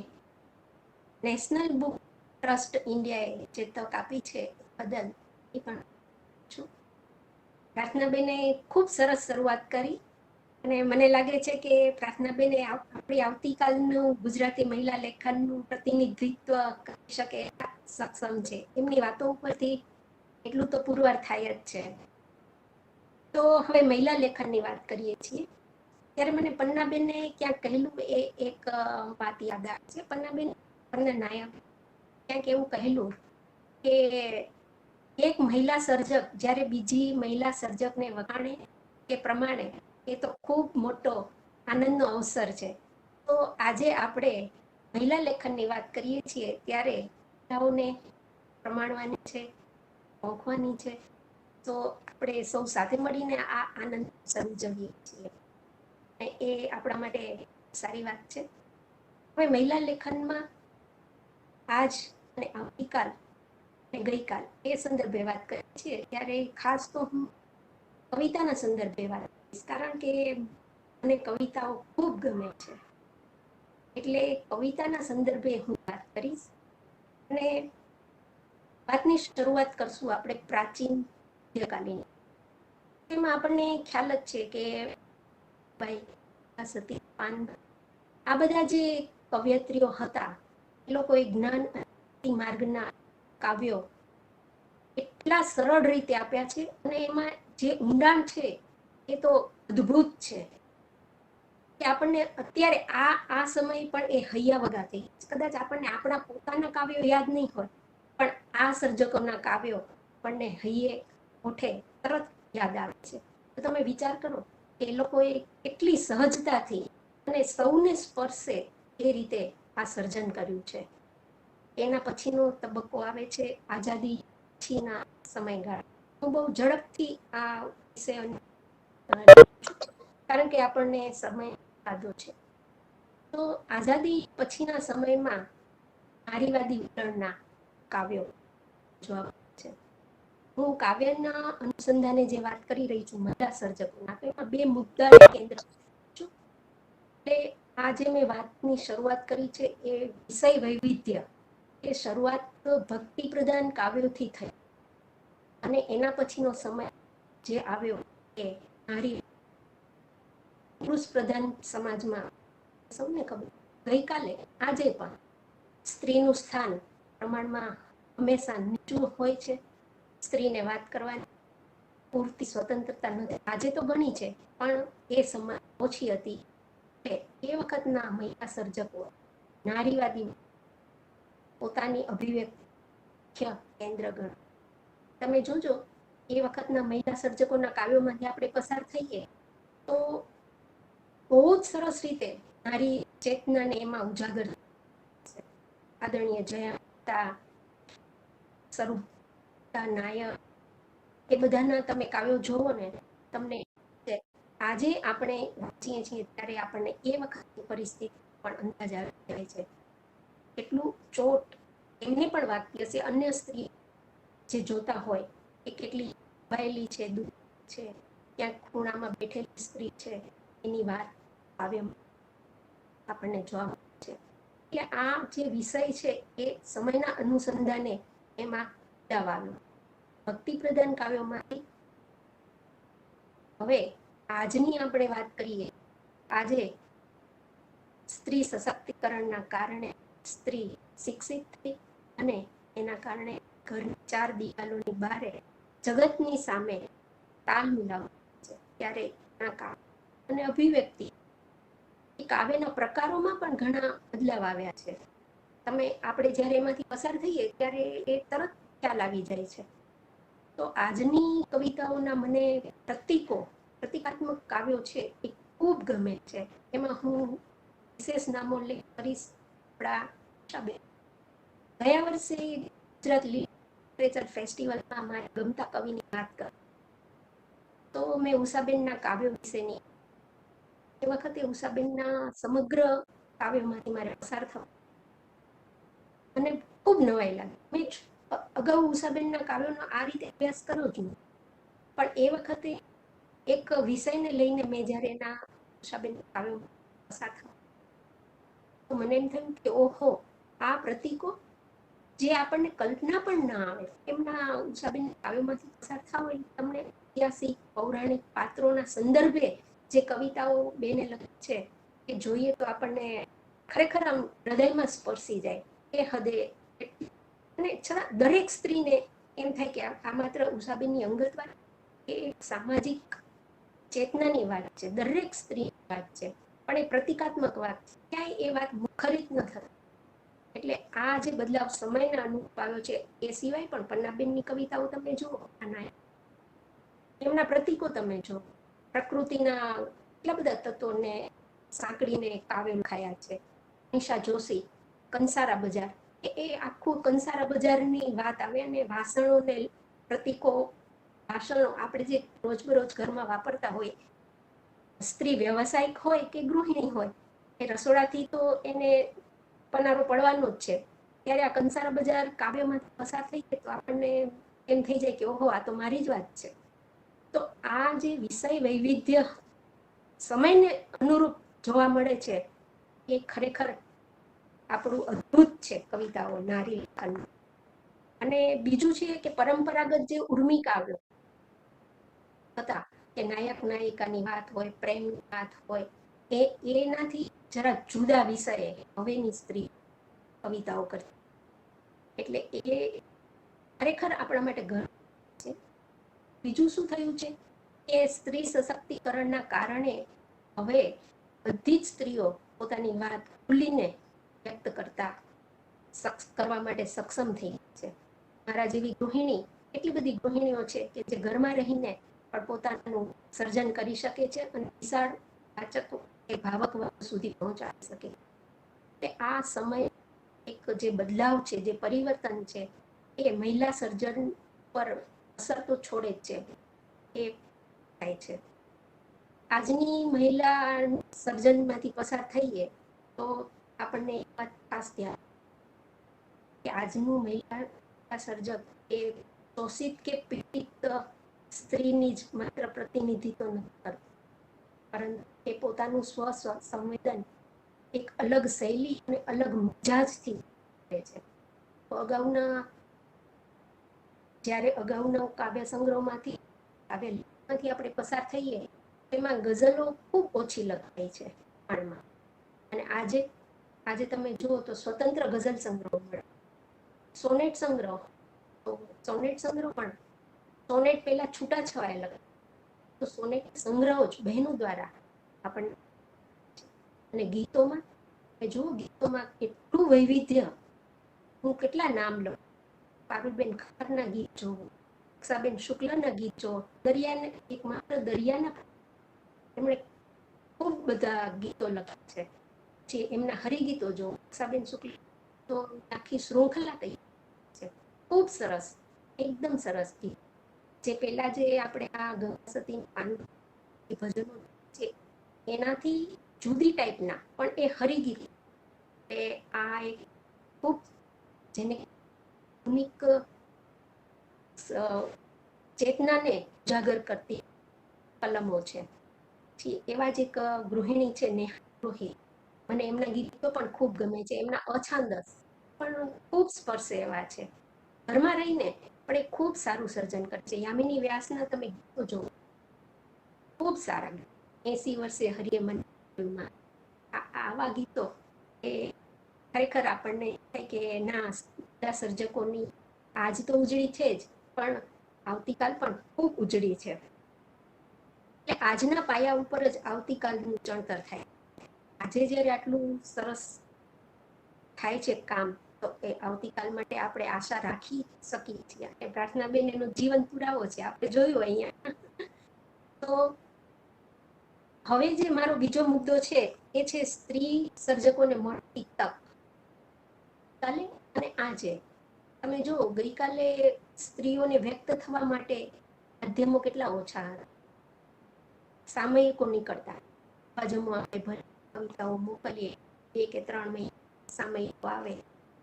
નેશનલ બુક ટ્રસ્ટ ઇન્ડિયાએ જે તક આપી છે બદલ એ પણ છું. પ્રાર્થનાબેને ખૂબ સરસ શરૂઆત કરી અને મને લાગે છે કે પ્રાર્થનાબેને આપણી આવતીકાલનું ગુજરાતી મહિલા લેખનનું પ્રતિનિધિત્વ કરી શકે સક્ષમ છે. એમની વાતો ઉપરથી એટલું તો પુરવાર થાય જ છે. તો હવે મહિલા લેખનની વાત કરીએ છીએ ત્યારે મને પન્નાબેને ક્યાંક કહેલું એ એક વાત યાદ આવે છે. પન્નાબેન નાયક ક્યાંક એવું કહેલું કે એક મહિલા સર્જક જ્યારે બીજી મહિલા સર્જકને વખાણે કે પ્રમાણે એ તો ખૂબ મોટો આનંદનો અવસર છે. તો આજે આપણે મહિલા લેખનની વાત કરીએ છીએ ત્યારે મહિલાઓને પ્રમાણવાની છે, ઓળખવાની છે. તો આપણે સૌ સાથે મળીને આ આનંદ ઉજવીએ છીએ એ આપણા માટે સારી વાત છે. હવે મહિલા લેખનમાં આજ અને આવતીકાલ અને ગઈકાલ એ સંદર્ભે વાત કરીએ છીએ ત્યારે ખાસ તો હું કવિતાના સંદર્ભે વાત કરીશ, કારણ કે મને કવિતાઓ ખૂબ ગમે છે. એટલે કવિતાના સંદર્ભે હું વાત કરીશ અને વાતની શરૂઆત કરશું આપણે પ્રાચીન મધ્યકાલીન. એમાં આપણને ખ્યાલ જ છે કે ભાઈ સતી, પાન, આ બધા જે કવયત્રીઓ હતા એ લોકોએ જ્ઞાન માર્ગના કાવ્યો એટલા સરળ રીતે આપ્યા છે અને એમાં જે ઊંડાણ છે એ તો અદ્ભુત છે. કે આપણને અત્યારે આ સમય પણ એ હૈયા વગા થઈ ગયા છે. કદાચ આપણને આપણા પોતાના કાવ્યો યાદ નહીં હોય, પણ આ સર્જકોના કાવ્યો આપણને હૈયે ઓઠે તરત યાદ આવે છે. તો તમે વિચાર કરો કે એ લોકોએ કેટલી સહજતાથી અને સૌને સ્પર્શે એ રીતે આ સર્જન કર્યું છે. એના પછીનો તબક્કો આવે છે આઝાદી પછીના સમયગાળા. હું બહુ ઝડપથી આ વિષય કારણ કે આપણને સમય આદો છે. તો આઝાદી પછીના સમયમાં નારીવાદી વિતરણના કાવ્યો જોવા મળે છે. હું કાવ્યના અનુસંધાને જે વાત કરી રહી છું મહિલા સર્જકોના, તો એમાં બે મુદ્દાને કેન્દ્ર છું. એટલે આ જે મેં વાતની શરૂઆત કરી છે એ વિષય વૈવિધ્ય, એ શરૂઆત ભક્તિ પ્રધાન કાવ્યોથી થઈ અને એના પછીનો સમય જે આવ્યો એ નારી પુરુષ પ્રધાન સમાજમાં સૌને ખબર ગઈકાલે આજે પણ સ્ત્રીનું સ્થાન પ્રમાણમાં હંમેશા નીચું હોય છે. સ્ત્રીને વાત કરવાની પૂરતી સ્વતંત્રતા નથી. આજે તો ઘણી છે, પણ એ સમય ઓછી હતી. એ વખતના મહિલા સર્જકો નારીવાદી પોતાની અભિવ્યક્તિ કેન્દ્ર ગણ. તમે જોજો એ વખતના મહિલા સર્જકોના કાવ્યોમાંથી આપણે પસાર થઈએ તો બહુ જ સરસ રીતે નારી ચેતનાને એમાં ઉજાગર છે. આદરણીય જયા સ્વરૂપતા નાયક એ બધાના તમે કાવ્યો જોવો ને, તમને આજે આપણે વાંચીએ છીએ ત્યારે આપણને એ વખતની પરિસ્થિતિ પણ અંદાજ આવી જાય છે. કેટલું ચોટ એમને પણ વાગતી હશે. અન્ય સ્ત્રી જે જોતા હોય એ કેટલી દુભાયેલી છે, દુઃખ છે, ક્યાંક ખૂણામાં બેઠેલી સ્ત્રી છે, એની વાત કાવ્યમાં આપણને જોવા મળે છે. એટલે આ જે વિષય છે એ સમયના અનુસંધાને એમાં દાવાનો ભક્તિ પ્રધાન કાવ્યોમાંથી હવે આજની આપણે વાત કરીએ. આજે સ્ત્રી સશક્તિકરણના કારણે સ્ત્રી શિક્ષિત થઈ અને એના કારણે ઘરની ચાર દિવાલોની બહારે જગતની સામે તાલ મિલાવવા છે. ત્યારે એના કાવ્ય અને અભિવ્યક્તિ કાવ્યના પ્રકારોમાં પણ ઘણા બદલાવ આવ્યા છે. તમે આપણે જ્યારે એમાંથી પસાર થઈએ ત્યારે એ તરત ખ્યાલ આવી જાય છે. તો આજની કવિતાઓના મને પ્રતિકાત્મક કાવ્યો છે એ ખૂબ ગમે છે. એમાં હું વિશેષ નામો ઉલ્લેખ કરીશ. આપણા ગયા વર્ષે ગુજરાત લિટરેચર ફેસ્ટિવલમાં મારા ગમતા કવિની વાત કરી તો મેં ઉષાબેનના કાવ્યો વિશેની એ વખતે ઉષાબેનના સમગ્ર કાવ્યોમાંથી મારે પસાર થવા મને ખૂબ નવાઈ લાગી. મેં અગાઉ ઉષાબેનના કાવ્યોનો આ રીતે અભ્યાસ કર્યો જ નહીં, પણ એ વખતે એક વિષયને લઈને મેં જ્યારે એના ઉષાબેનના કાવ્યો પસાર થવા તો મને એમ થયું કે ઓહો, આ પ્રતીકો જે આપણને કલ્પના પણ ના આવે એમના ઉષાબેનના કાવ્યોમાંથી પસાર થવા હોય તમને ઐતિહાસિક પૌરાણિક પાત્રોના સંદર્ભે જે કવિતાઓ બેને લખી છે એ જોઈએ તો આપણને ખરેખર આમ હૃદયમાં સ્પર્શી જાય એ હદે. અને છતાં દરેક સ્ત્રીને એમ થાય કે આ માત્ર ઉષાબેનની અંગત વાત, એ સામાજિક ચેતનાની વાત છે, દરેક સ્ત્રીની વાત છે, પણ એ પ્રતિકાત્મક વાત છે. ક્યાંય એ વાત મુખરિત ન થતી. એટલે આ જે બદલાવ સમયના અનુરૂપ આવ્યો છે એ સિવાય પણ પન્નાબેનની કવિતાઓ તમે જુઓ, એમના પ્રતીકો તમે જુઓ, પ્રકૃતિના એટલા બધા તત્વોને સાંકળીને કાવ્ય લખાયા છે. નિશા જોશી કંસારા બજાર, એ આખું કંસારા બજારની વાત આવે અને વાસણોને પ્રતીકો ભાષણો આપણે જે રોજબરોજ ઘરમાં વાપરતા હોય, સ્ત્રી વ્યવસાયિક હોય કે ગૃહિણી હોય, એ રસોડાથી તો એને પનારો પડવાનો જ છે. ત્યારે આ કંસારા બજાર કાવ્યમાંથી પસાર થઈ જાય તો આપણને એમ થઈ જાય કે ઓહો, આ તો મારી જ વાત છે. તો આ જે વિષય વૈવિધ્ય સમયને અનુરૂપ જોવા મળે છે એ ખરેખર આપણું અદ્ભુત છે કવિતાઓ નારી લેખન. અને બીજું છે કે પરંપરાગત જે ઉર્મી કાવ્યો હતા કે નાયક નાયિકાની વાત હોય, પ્રેમની વાત હોય, એનાથી જરા જુદા વિષયે હવેની સ્ત્રી કવિતાઓ કરતી. એટલે એ ખરેખર આપણા માટે ગર્વ છે. બીજું શું થયું છે કે સ્ત્રી સશક્તિકરણના કારણે હવે બધી જ સ્ત્રીઓ પોતાની વાત ખુલીને વ્યક્ત કરવા માટે સક્ષમ થઈ છે. મારા જેવી ગૃહિણી, એટલી બધી ગૃહિણીઓ છે કે જે ઘરમાં રહીને પણ પોતાનું સર્જન કરી શકે છે અને વિશાળ વાચકો કે ભાવક વર્ગ સુધી પહોંચાડી શકે. એટલે આ સમય એક જે બદલાવ છે, જે પરિવર્તન છે, એ મહિલા સર્જન પર અસર તો છોડે જ છે, એ થાય છે. આજની મહિલા સર્જનમાંથી પસાર થઈએ તો આપણને એક વાત ખાસ ધ્યાન કે આજનું મહિલા સર્જક એ શોષિત કે પીડિત સ્ત્રીની જ માત્ર પ્રતિનિધિત્વ નથી કરતું, પરંતુ એ પોતાનું સંવેદન એક અલગ શૈલી અને અલગ મિજાજથી કરે છે. અગાઉના કાવ્ય સંગ્રહમાંથી આપણે પસાર થઈએ, એમાં ગઝલો ખૂબ ઓછી લખાઈ છે પ્રમાણમાં. અને આજે તમે જુઓ તો સ્વતંત્ર ગઝલ સંગ્રહ મળે, સોનેટ સંગ્રહ પણ સોનેટ પહેલા છૂટાછવાયા લખાય, તો સોનેટ સંગ્રહો જ બહેનો દ્વારા આપણને. અને ગીતોમાં કેટલું વૈવિધ્ય, હું કેટલા નામ લઉં. પારુલબેન ખખરના ગીત જોઉં, રક્ષાબેન શુક્લના ગીત જોઉં, દરિયાના એમણે ખૂબ બધા ગીતો લખ્યા છે. જે એમના હરિગીતો જો રક્ષાબેન શુક્લ તો આખી શૃંખલા તૈયાર છે, ખૂબ સરસ, એકદમ સરસ ગીત. જે પહેલા જે આપણે આ ગંગા સતી ભજનો છે એનાથી જુદી ટાઈપના, પણ એ હરિગીત. આ એક ખૂબ જેને યુનિક ચેતનાને ઉજાગર કરતી કલમો છે. એવા જ એક ગૃહિણી છે નેહા ગૃહી, મને એમના ગીતો પણ ખૂબ ગમે છે. એમના અછાંદસ પણ ખૂબ સ્પર્શે એવા છે. ઘરમાં રહીને પણ એ ખૂબ સારું સર્જન કરે છે. યામિની વ્યાસના તમે ગીતો જુઓ, ખૂબ સારા. 80 વર્ષે હરિએ મને આવા ગીતો એ ખરેખર આપણને થાય કે ના, સર્જકોની આજ તો ઉજળી છે જ, પણ આવતીકાલ પણ ખૂબ ઉજળી છે. એટલે આજના પાયા ઉપર જ આવતીકાલનું ચણતર થાય. આજે જ્યારે આટલું સરસ થાય છે કામ, તો એ આવતીકાલ માટે આપણે આશા રાખી શકીએ છીએ. અને પ્રાર્થનાબેન એનો જીવન પુરાવો છે, આપણે જોયું અહીંયા. તો હવે જે મારો બીજો મુદ્દો છે એ છે સ્ત્રી સર્જકોને મળતી તક. કાલે અને આજે તમે જુઓ, ગઈકાલે સ્ત્રીઓને વ્યક્ત થવા માટે માધ્યમો કેટલા ઓછા હતા. સામયિકો નીકળતા, બાજુમાં આપણે કવિતાઓ મોકલીએ, 2 કે 3 મહિના સામયિકો આવે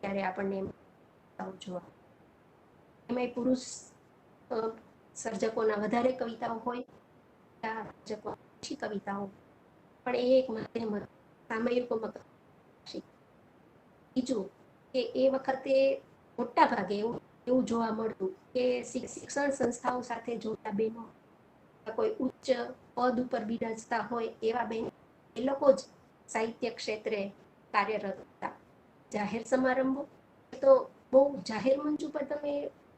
ત્યારે આપણને જોવા. એમાં પુરુષ સર્જકોના વધારે કવિતાઓ હોય, સર્જકો ઓછી કવિતાઓ, પણ એ એક માધ્યમ સામયિકોમાં. બીજું કે એ વખતે મોટા ભાગે એવું જોવા મળતું કે શિક્ષણ સંસ્થાઓ સાથે જોતા બહેનો, કોઈ ઉચ્ચ પદ ઉપર બિરાજતા હોય એવા બહેનો, એ લોકો જ સાહિત્ય ક્ષેત્રે કાર્યરત હતા. જાહેર સમારંભો તો બહુ જાહેર મંચ ઉપર તમે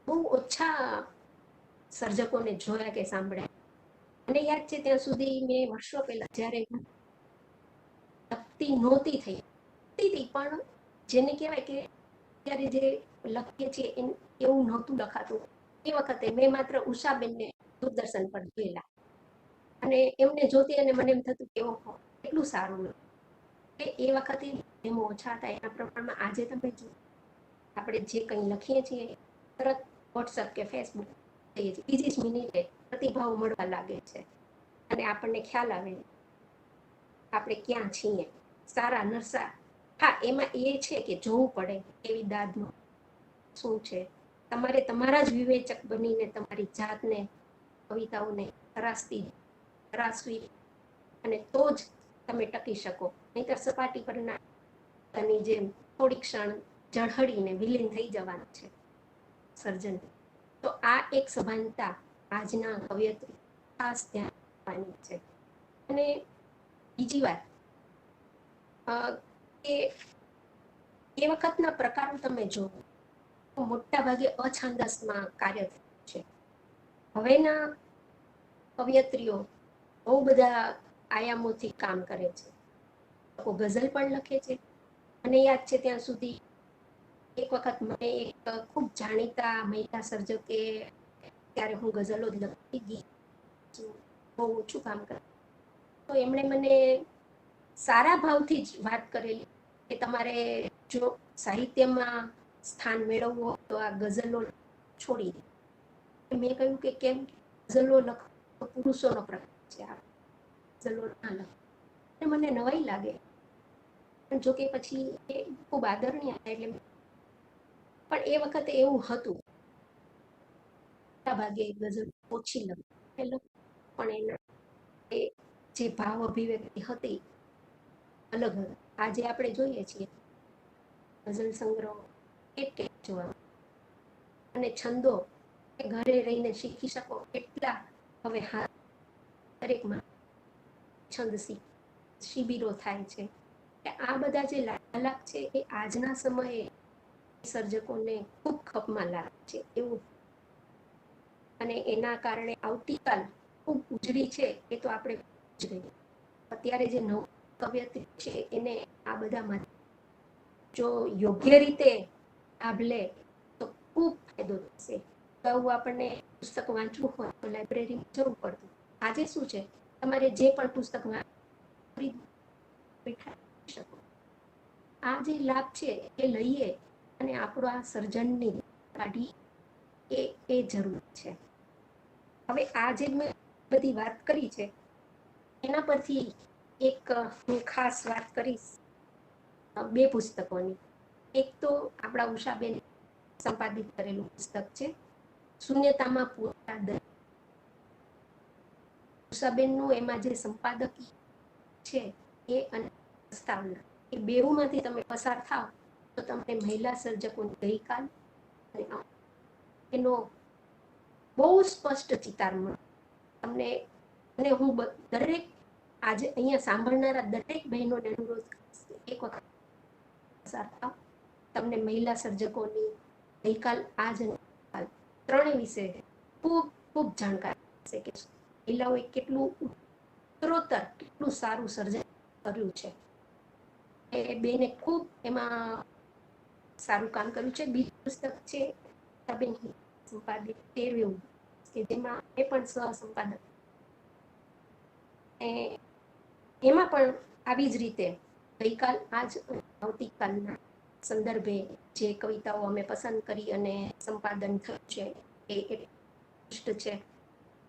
બહુ ઓછા સર્જકોને જોયા કે સાંભળ્યા. મને યાદ છે ત્યાં સુધી, મેં વર્ષો પહેલા જ્યારે લખતી નહોતી થઈ પણ જેને કહેવાય કે ત્યારે જે લખીએ છીએ એવું નહોતું લખાતું. એ વખતે મેં માત્ર ઉષાબેનને દૂરદર્શન પર જોયેલા, અને એમને જોતી અને મને એમ થતું કે ઓહો, એટલું સારું. એ વખતે એમ ઓછા હતા એના પ્રમાણમાં આજે તમે જો, આપણે જે કંઈ લખીએ છીએ તરત વોટ્સઅપ કે ફેસબુક બીજી જ મિનિટે પ્રતિભાવ મળવા લાગે છે, અને આપણને ખ્યાલ આવે આપણે ક્યાં છીએ, સારા નરસા. હા, એમાં એ છે કે જોવું પડે એવી દાદનો શું છે. તમારે તમારા જ વિવેચક બનીને તમારી જાતને, કવિતાઓને તરાસવી, અને તો જ તમે ટકી શકો. નહીંતર સપાટી પરના ની જેમ થોડી ક્ષણ ઝળહળીને વિલીન થઈ જવાનું છે સર્જન. તો આ એક સભાનતા આજના કવિયત્રી ખાસ ધ્યાન આપવાની છે. અને બીજી વાત કે એ વખતના પ્રકારો તમે જુઓ, મોટા ભાગે અછાંદસમાં કાર્ય છે. હવેના કવિયત્રીઓ બહુ બધા આયામોથી કામ કરે છે. લોકો ગઝલ પણ લખે છે. મને યાદ છે ત્યાં સુધી એક વખત મને એક ખૂબ જાણીતા મહિલા સર્જકે, ત્યારે હું ગઝલો જ લખતી, ગીત બહુ ઓછું કામ કરતી, તો એમણે મને સારા ભાવથી જ વાત કરેલી કે તમારે જો સાહિત્યમાં સ્થાન મેળવવું હોય તો આ ગઝલો છોડી દે. મેં કહ્યું કે કેમ? ગઝલો લખવો પુરુષોનો પ્રકાર છે, આ ગઝલો ના લખો. મને નવાઈ લાગે, પણ જો કે પછી એ ખૂબ આદરણીય હતા, એટલે પણ એ વખતે એવું હતું, મોટા ભાગે ગઝલ ઓછી લખી, પણ એના એ જે ભાવ અભિવ્યક્તિ હતી અલગ હતી. આજે આપણે જોઈએ છીએ ગઝલ સંગ્રહ કે જોવા, અને છંદો ઘરે રહીને શીખી શકો એટલા હવે દરેકમાં છંદ શિબિરો થાય છે. આ બધા જે લાલાક છે એ આજના સમયે સર્જકોને ખૂબ ખપમાં લાગે છે એવું, અને એના કારણે આવતીકાલ ખૂબ ઉજળી છે એ તો આપણે જોઈએ. અત્યારે જે નવું કવ્ય છે એને આ બધામાં જો યોગ્ય રીતે લાભ લે તો ખૂબ ફાયદો થશે. અગાઉ આપણને પુસ્તક વાંચવું હોય તો લાઇબ્રેરીમાં જવું પડતું. આજે શું છે, તમારે જે પણ પુસ્તક શકો. આ જે લાભ છે એ લઈએ અને આપણો આ સર્જનની કાઢી એ જરૂર છે. હવે આ જે મેં બધી વાત કરી છે એના પરથી એક હું ખાસ વાત કરીશ બે પુસ્તકોની. એક તો આપણા ઉષાબેન સંપાદિત કરેલું પુસ્તક છે શૂન્યતામાં પૂરા દર્દ. ઉષાબેનનું એમાં જે સંપાદક છે એ અને પ્રસ્તાવના, એ બેઉમાંથી તમે પસાર થાવ તો તમને મહિલા સર્જકોની ગઈકાલ એનો બહુ સ્પષ્ટ ચિતાર મળે તમને. અને હું દરેક આજે અહીંયા સાંભળનારા દરેક બહેનોને અનુરોધ કરીશ કે એક વખત પસાર થાવ, તમને મહિલા સર્જકોની ગઈકાલ, આજ અને કાલ ત્રણેય વિશે ખૂબ ખૂબ જાણકારી હશે કે મહિલાઓએ કેટલું ઉત્તરોત્તર કેટલું સારું સર્જન કર્યું છે. એ બેને ખૂબ એમાં સારું કામ કર્યું છે. બીજું પુસ્તક છે સંપાદિત તેરવું, કે જેમાં એ પણ સહસંપાદક. એમાં પણ આવી જ રીતે ગઈકાલ, આજ અને આવતીકાલના સંદર્ભે જે કવિતાઓ અમે પસંદ કરી અને સંપાદન થયું છે એ છે.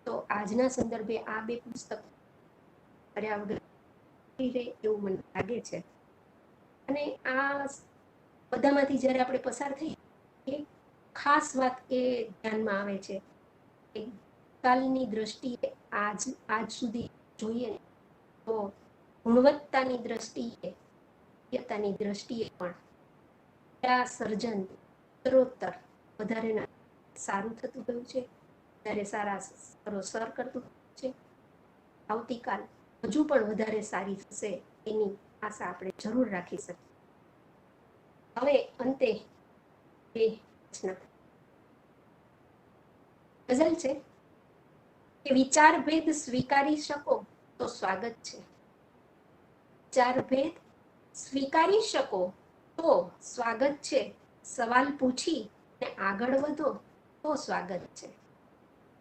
તો આજના સંદર્ભે આ બે પુસ્તક કર્યા વગર એવું મને લાગે છે. અને આ બધામાંથી જ્યારે આપણે પસાર થઈ, એક ખાસ વાત એ ધ્યાનમાં આવે છે કે કાલની દ્રષ્ટિએ આજ સુધી જોઈએ તો ગુણવત્તાની દ્રષ્ટિએ, યોગ્યતાની દ્રષ્ટિએ પણ આ સર્જન ઉત્તરોત્તર વધારે સારું થતું ગયું છે, વધારે સારા સર કરતું છે. આવતીકાલ હજુ પણ વધારે સારી થશે એની આશા આપણે જરૂર રાખી શકીએ. હવે અંતે ગઝલ છે કે વિચાર ભેદ સ્વીકારી શકો તો સ્વાગત છે. વિચાર ભેદ સ્વીકારી શકો તો સ્વાગત છે. સવાલ પૂછી ને આગળ વધો તો સ્વાગત છે.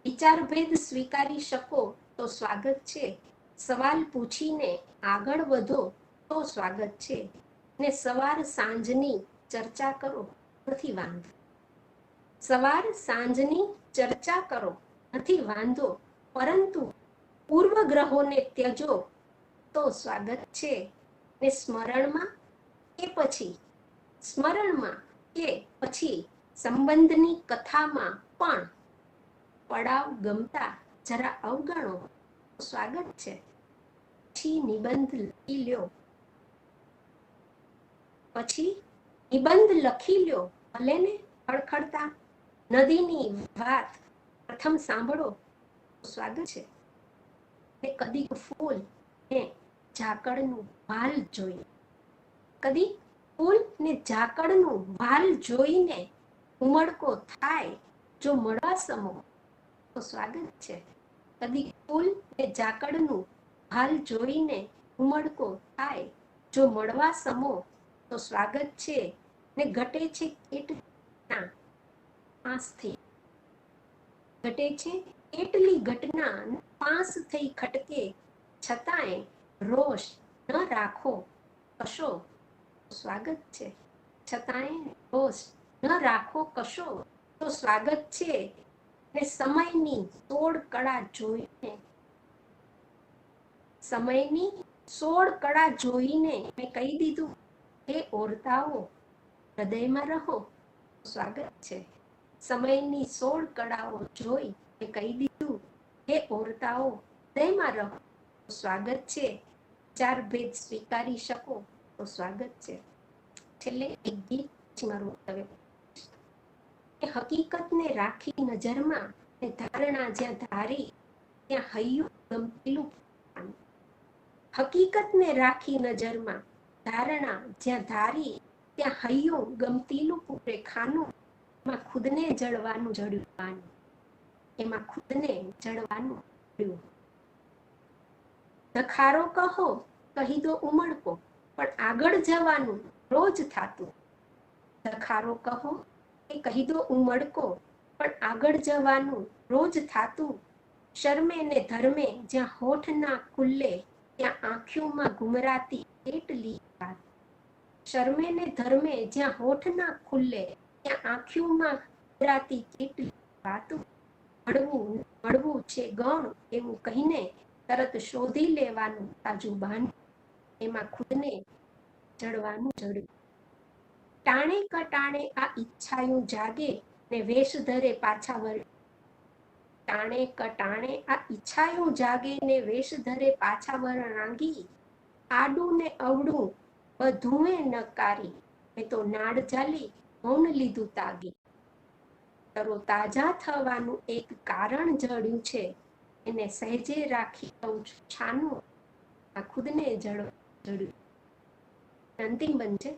વિચાર ભેદ સ્વીકારી શકો તો સ્વાગત છે. સવાલ પૂછીને આગળ વધો તો સ્વાગત છે. ને સવાર સાંજની ચર્ચા કરો નથી વાંધો. સવાર સાંજની ચર્ચા કરો નથી વાંધો, પરંતુ પૂર્વગ્રહોને ત્યજો તો સ્વાગત છે. ને સ્મરણમાં કે પછી સંબંધની કથામાં પણ પડાવ ગમતા જરા અવગણો તો સ્વાગત છે. પછી નિબંધ લખી લ્યો ભલે ને ખડખડતા. નદીની વાત પ્રથમ સાંભળો તો સ્વાગત છે. ને કદીક ફૂલ ને ઝાકળનું ભાલ જોઈ, કદી ફૂલ ને ઝાકળનું ભાલ જોઈને ઉમળકો થાય જો મળવા સમો તો સ્વાગત છે. કદી ફૂલ ને ઝાકળનું ભાલ જોઈને ઉમળકો થાય જો મળવા સમો તો સ્વાગત છે ને ઘટે છે કેટલા પાસથી ઘટે છે એટલી ઘટના પાસ થઈ ખટકે છતાંય રોષ ન રાખો કશો તો સ્વાગત છે છતાંય રોષ ન રાખો કશો તો સ્વાગત છે ને સમયની તોડ કળા જોઈને સમયની સોળ કળા જોઈને મેં કહી દીધું હે ઓરતાઓ હૃદયમાં રહો સ્વાગત છે સમયની સોળ કળાઓ જોઈ મેં કહી દીધું હે ઓરતાઓ હૃદયમાં રહો સ્વાગત છે ચાર ભેદ સ્વીકારી શકો તો સ્વાગત છે. છેલ્લે એક ગીત છે મારું હકીકતને રાખી નજરમાં ને ધારણા જ્યાં ધારી ત્યાં હૈયું ગમતીલું હકીકતને રાખી નજરમાં ધારણા જ્યાં ધારી ત્યાં હૈયું ગમતીલું પૂરે ખાનું એમાં ખુદને જળવાનું જડ્યું એમાં ખુદને જળવાનું જડ્યું દખારો કહો કહી દો ઉમળકો પણ આગળ જવાનું રોજ થાતું દખારો કહો એ કહી દો ઉમળકો પણ આગળ જવાનું રોજ થાતું શર્મે ને ધર્મે જ્યાં હોઠ ના ખુલ્લે ત્યાં આંખોમાં ગુમરાતી એટલી વાત શર્મે ને ધર્મે જ્યાં હોઠ ના ખુલ્લે ત્યાં આંખોમાં ગુમરાતી કેટલી વાતો મળવું છે ગણ એવું કહીને તરત શોધી લેવાનું તાજું બાંધ એમાં ખુદને જડવાનું જડ્યું ટાણે કટાણે આ ઈચ્છાયું જાગે ને વેશ ધરે પાછા વળે ટાણે કટાણે આ ઈચ્છાયું જાગે ને વેશ ધરે પાછા વળાંગી આડું ને અવડું બધુંએ નકારી મેં તો નાડ ચાલી મૌન લીધું તાગી તરો તાજા થવાનું એક કારણ જડ્યું છે એને સહેજે રાખી દઉં છું છાનું આ ખુદને જડ્યું અંતિમ બનશે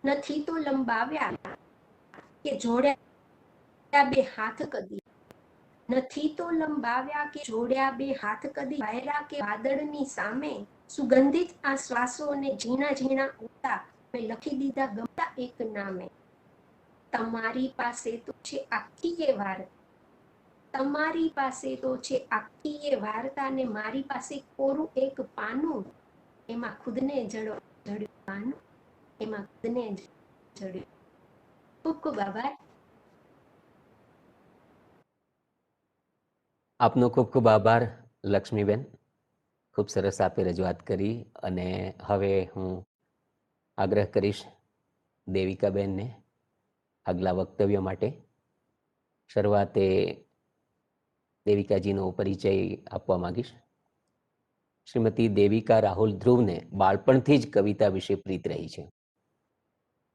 નથી તો લંબાવ્યા કે જોડ્યા બે હાથ કદી નથી તો લંબાવ્યા કે જોડ્યા બે હાથ કદી વાયરા કે વાદળની સામે સુગંધિત આ શ્વાસોને ઝીણા ઝીણા ઉતા મેં લખી દીધા ગમતા એક નામે તમારી પાસે તો છે આખી એ વાર્તા તમારી પાસે તો છે આખી એ વાર્તા ને મારી પાસે કોરું એક પાનું એમાં ખુદને જડ્યું પાનું એમાં ખુદને જડ્યું. ખૂબ ખૂબ આભાર. આપનો ખૂબ ખૂબ આભાર લક્ષ્મીબેન. ખૂબ સરસ આપે રજૂઆત કરી અને હવે હું આગ્રહ કરીશ દેવિકાબેનને આગલા વક્તવ્ય માટે. શરૂઆતે દેવિકાજીનો પરિચય આપવા માંગીશ. શ્રીમતી દેવિકા રાહુલ ધ્રુવને બાળપણથી જ કવિતા વિશે પ્રીત રહી છે.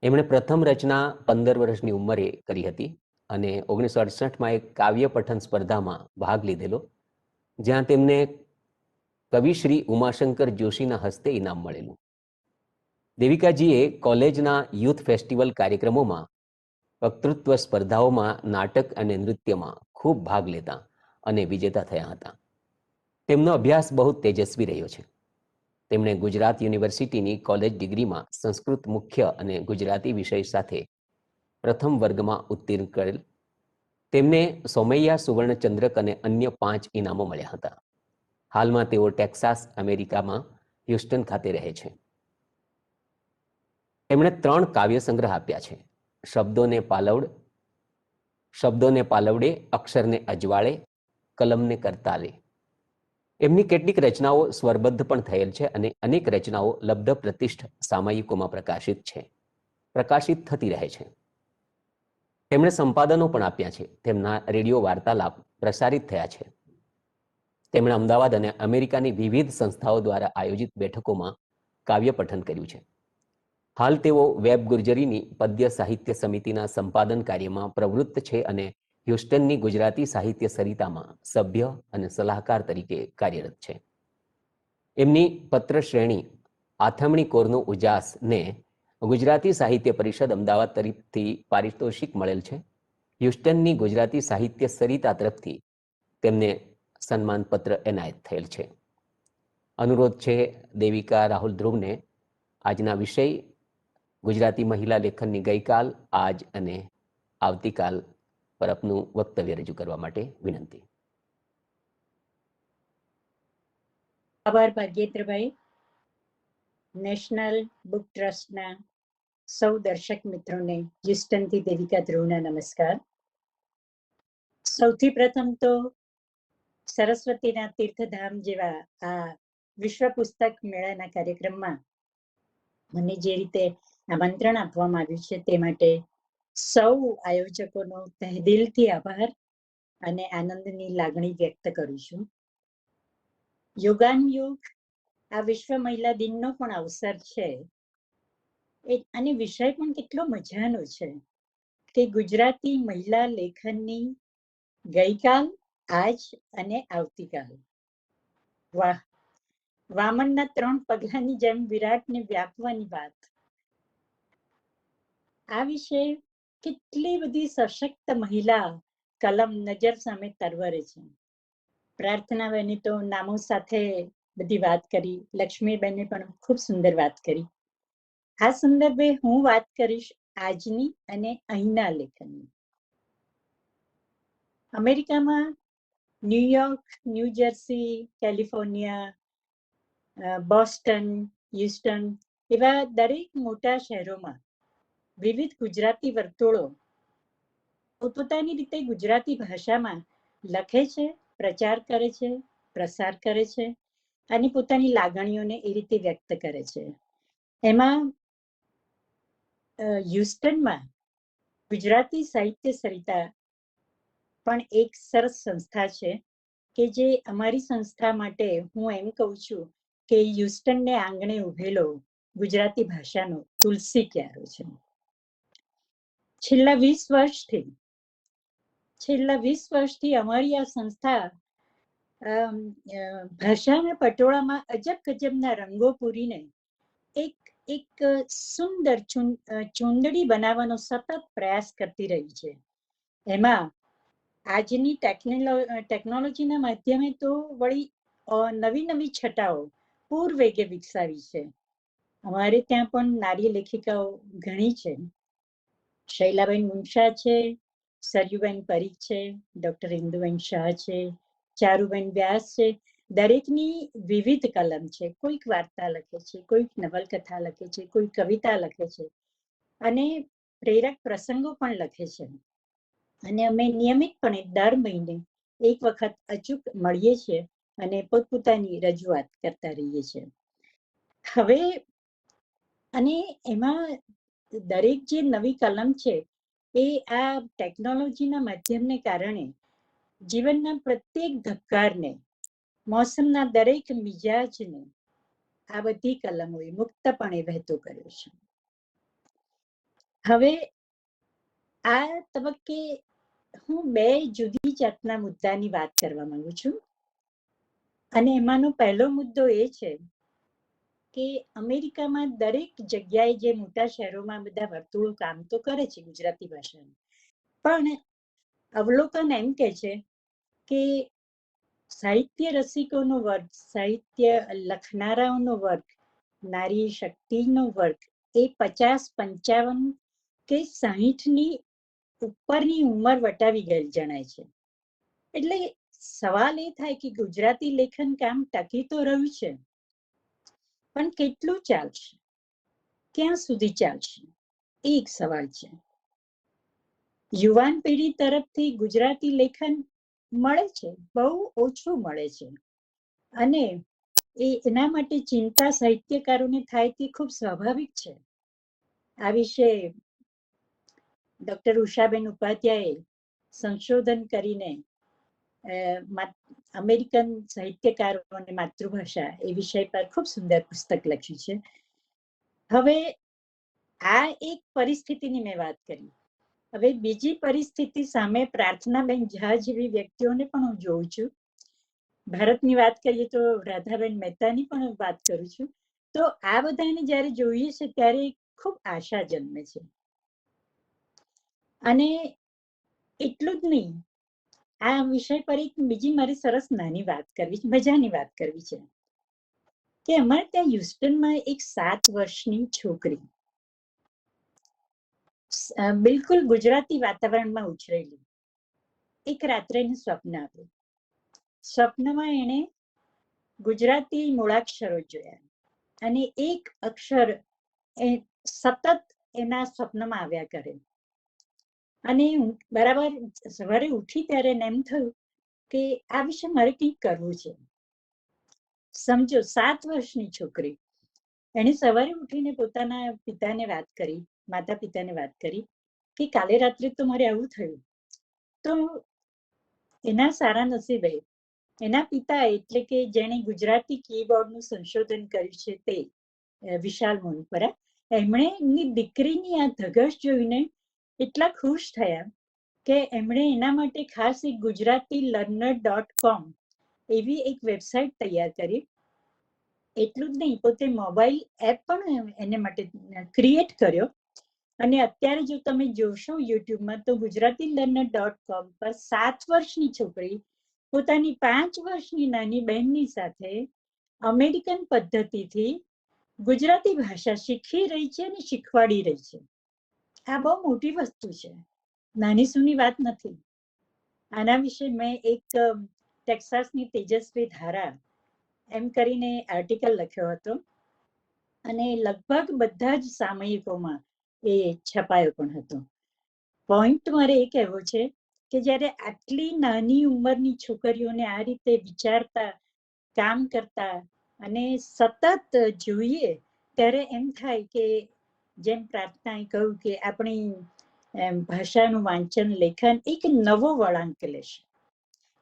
એમણે પ્રથમ રચના 15 વર્ષની ઉંમરે કરી હતી અને 1968માં એક કાવ્ય પઠન સ્પર્ધામાં ભાગ લીધેલો, જ્યાં તેમને કવિશ્રી ઉમાશંકર જોશીના હસ્તે ઇનામ મળેલું. દેવિકાજીએ કોલેજના યુથ ફેસ્ટિવલ કાર્યક્રમોમાં, વક્તૃત્વ સ્પર્ધાઓમાં, નાટક અને નૃત્યમાં ખૂબ ભાગ લેતા અને વિજેતા થયા હતા. તેમનો અભ્યાસ બહુ તેજસ્વી રહ્યો છે. તેમણે ગુજરાત યુનિવર્સિટીની કોલેજ ડિગ્રીમાં સંસ્કૃત મુખ્ય અને ગુજરાતી વિષય સાથે પ્રથમ વર્ગમાં ઉત્તીર્ણ કરેલ. તેમને સોમૈયા સુવર્ણચંદ્રક અને અન્ય 5 ઇનામો મળ્યા હતા. હાલમાં તેઓ ટેક્સાસ, અમેરિકામાં હ્યુસ્ટન ખાતે રહે છે. તેમણે 3 કાવ્ય સંગ્રહ આપ્યા છે: શબ્દોને પાલવડે, અક્ષરને અજવાળે, કલમને કરતાલે. એમની કેટલીક રચનાઓ સ્વરબદ્ધ પણ થયેલ છે અને અનેક રચનાઓ લબ્ધ પ્રતિષ્ઠ સામયિકોમાં પ્રકાશિત થતી રહે છે. તેમણે સંપાદનો પણ આપ્યા છે. તેમના રેડિયો વાર્તાલાપ પ્રસારિત થયા છે. તેમણે અમદાવાદ અને અમેરિકાની વિવિધ સંસ્થાઓ દ્વારા આયોજિત બેઠકોમાં કાવ્ય પઠન કર્યું છે. હાલ તેઓ વેબ ગુર્જરીની પદ્ય સાહિત્ય સમિતિના સંપાદન કાર્યમાં પ્રવૃત્ત છે અને હ્યુસ્ટનની ગુજરાતી સાહિત્ય સરિતામાં સભ્ય અને સલાહકાર તરીકે કાર્યરત છે. એમની પત્ર શ્રેણી આથમણી કોરનો ઉજાસને ગુજરાતી સાહિત્ય પરિષદ અમદાવાદ તરફથી પારિતોષિક મળેલ છે. હ્યુસ્ટનની ગુજરાતી સાહિત્ય સરિતા તરફથી તેમને સન્માનપત્ર એનાયત થયેલ છે. અનુરોધ છે દેવિકા રાહુલ ધ્રુવને આજના વિષય ગુજરાતી મહિલા લેખનની ગઈકાલ, આજ અને આવતીકાલ પર આપનું વક્તવ્ય રજૂ કરવા માટે વિનંતી. આભાર ભાગ્યેન્દ્રભાઈ. નેશનલ બુક ટ્રસ્ટના સૌ દર્શક મિત્રોને હ્યુસ્ટનથી દેવિકા ધ્રુવના નમસ્કાર. સૌથી પ્રથમ તો સરસ્વતીના તીર્થધામ જેવા આ વિશ્વ પુસ્તક મેળાના કાર્યક્રમમાં મને જે રીતે આમંત્રણ આપવામાં આવ્યું છે તે માટે સૌ આયોજકોનો તહેદિલથી આભાર અને આનંદની લાગણી વ્યક્ત કરું છું. યોગાનુયોગ આ વિશ્વ મહિલા દિનનો પણ અવસર છે અને વિષય પણ કેટલો મજાનો છે કે ગુજરાતી મહિલા લેખનની ગઈકાલ, આજ અને આવતીકાલ. વાહ, વામનના 3 પગલાની જેમ વિરાટને વ્યાપવાની વાત. આ વિશે કેટલી બધી સશક્ત મહિલા કલમ નજર સામે તરવરે છે. પ્રાર્થનાબેને તો નામો સાથે બધી વાત કરી, લક્ષ્મીબેને પણ ખૂબ સુંદર વાત કરી. આ સંદર્ભે હું વાત કરીશ આજની અને અહીંના લેખનની. અમેરિકામાં New York, new jersey, California, Boston, Houston એવા દરેક મોટા શહેરોમાં વિવિધ ગુજરાતી વર્તુળો પોતપોતાની રીતે ગુજરાતી ભાષામાં લખે છે, પ્રચાર કરે છે, પ્રસાર કરે છે અને પોતાની લાગણીઓને એ રીતે વ્યક્ત કરે છે. એમાં હ્યુસ્ટનમાં ગુજરાતી સાહિત્ય સરિતા પણ એક સરસ સંસ્થા છે કે જે અમારી સંસ્થા માટે હું એમ કહું છું કે હ્યુસ્ટનને આંગણે ઉભેલો ગુજરાતી ભાષાનો તુલસી ક્યારો છે. છેલ્લા 20 વર્ષથી અમારી આ સંસ્થા ભાષાના પટોળામાં અજબ ગજબના રંગો પૂરીને એક સુંદર ચૂંદડી બનાવવાનો સતત પ્રયાસ કરતી રહી છે. એમાં આજની ટેકનોલોજીના માધ્યમે તો વળી નવી છટાઓ પૂર વેગે વિકસાવી છે. અમારે ત્યાં પણ નારી લેખિકાઓ ઘણી છે. શૈલાબેન મુનશા છે, સરયુબેન પરીખ છે, ડોક્ટર ઇન્દુબેન શાહ છે, ચારુબેન વ્યાસ છે. દરેકની વિવિધ કલમ છે. કોઈક વાર્તા લખે છે, કોઈક નવલકથા લખે છે, કોઈ કવિતા લખે છે અને પ્રેરક પ્રસંગો પણ લખે છે. અને અમે નિયમિતપણે દર મહિને એક વખત અચૂક મળીએ છીએ અને પોતપોતાની રજૂઆત કરતા રહીએ છીએ. હવે અને એમાં દરેક જે નવી કલમ છે એ આ ટેકનોલોજીના માધ્યમને કારણે જીવનના પ્રત્યેક ધબકારને, મોસમના દરેક મિજાજને આ બધી કલમોએ મુક્તપણે વહેતો કર્યો છે. હવે આ તબક્કે હું 2 જુદી જાતના મુદ્દાની વાત કરવા માંગુ છું અને એમાંનો પહેલો મુદ્દો એ છે કે અમેરિકામાં દરેક જગ્યાએ જે મોટા શહેરોમાં બધા વર્તુળો કામ તો કરે છે ગુજરાતી ભાષાનું, પણ અવલોકન એમ કે છે કે સાહિત્ય રસિકોનો વર્ગ, સાહિત્ય લખનારાઓનો વર્ગ, નારી શક્તિનો વર્ગ એ 50-55 કે 60ની ઉપરની ઉંમર વટાવી ગયેલ જણાય છે. એટલે સવાલ એ થાય કે ગુજરાતી લેખન કામ ટકી તો રહ્યું છે, પણ કેટલું ચાલશે, ક્યાં સુધી ચાલશે, એ એક સવાલ છે. યુવાન પેઢી તરફથી ગુજરાતી લેખન મળે છે, બહુ ઓછું મળે છે અને એના માટે ચિંતા સાહિત્યકારોને થાય તે ખૂબ સ્વાભાવિક છે. આ વિશે ડોક્ટર ઉષાબેન ઉપાધ્યાયે સંશોધન કરીને અમેરિકન સાહિત્યકારો અને માતૃભાષા એ વિષય પર ખૂબ સુંદર પુસ્તક લખ્યું છે. હવે આ એક પરિસ્થિતિની મેં વાત કરી. હવે બીજી પરિસ્થિતિ સામે પ્રાર્થનાબેન ઝા જેવી વ્યક્તિઓને પણ હું જોઉં છું. ભારતની વાત કરીએ તો રાધાબેન મહેતાની પણ વાત કરું છું. તો આ બધાને જ્યારે જોઈએ છે ત્યારે ખૂબ આશા જન્મે છે. અને એટલું જ નહીં, આ વિષય પર એક બીજી મારી સરસ નાની વાત કરવી છે, મજાની વાત કરવી છે. કે અમારે ત્યાં હ્યુસ્ટનમાં એક 7 વર્ષની છોકરી બિલકુલ ગુજરાતી વાતાવરણમાં ઉછરેલી. એક રાત્રે એને સ્વપ્ન આવ્યું. સ્વપ્નમાં એને ગુજરાતી મૂળાક્ષરો જોયા અને એક અક્ષર સતત એના સ્વપ્નમાં આવ્યા કરે. અને બરાબર સવારે ઉઠી ત્યારે એને એમ થયું કે આ વિશે મારે કંઈક કરવું છે. સમજો 7 વર્ષની છોકરી, એને સવારે ઉઠીને પોતાના પિતાને વાત કરી, માતા પિતાને વાત કરી કે કાલે રાત્રે તો મારે આવું થયું. તો એના સારા નસીબે એના પિતા એટલે કે જેણે ગુજરાતી કીબોર્ડનું સંશોધન કર્યું છે તે વિશાલ મોનપરા, એમણે એમની દીકરીની આ ધગશ જોઈને એટલા ખુશ થયા કે એમણે એના માટે ખાસ એક ગુજરાતી લર્નર.com એવી એક વેબસાઇટ તૈયાર કરી. એટલું જ નહીં, પોતે મોબાઈલ એપ પણ એને માટે ક્રિએટ કર્યો. અને અત્યારે જો તમે જોશો યુટ્યુબમાં તો ગુજરાતી લર્નર.com પર 7 વર્ષની છોકરી પોતાની 5 વર્ષની નાની બહેનની સાથે અમેરિકન પદ્ધતિથી ગુજરાતી ભાષા શીખી રહી છે અને શીખવાડી રહી છે. આ બહુ મોટી વસ્તુ છે, નાની સૂની વાત નથી. આના વિશે મેં એક ટેક્સાસની તેજસ્વી ધારા એમ કરીને આર્ટિકલ લખ્યો હતો અને લગભગ બધા જ સામયિકોમાં એ છપાયો પણ હતો. પોઈન્ટ મારે એ કહેવો છે કે જ્યારે આટલી નાની ઉંમરની છોકરીઓને આ રીતે વિચારતા, કામ કરતા અને સતત જોઈએ ત્યારે એમ થાય કે જેમ પ્રાર્થનાએ કહ્યું કે આપણી ભાષાનું વાંચન, લેખન એક નવો વળાંક લેશે,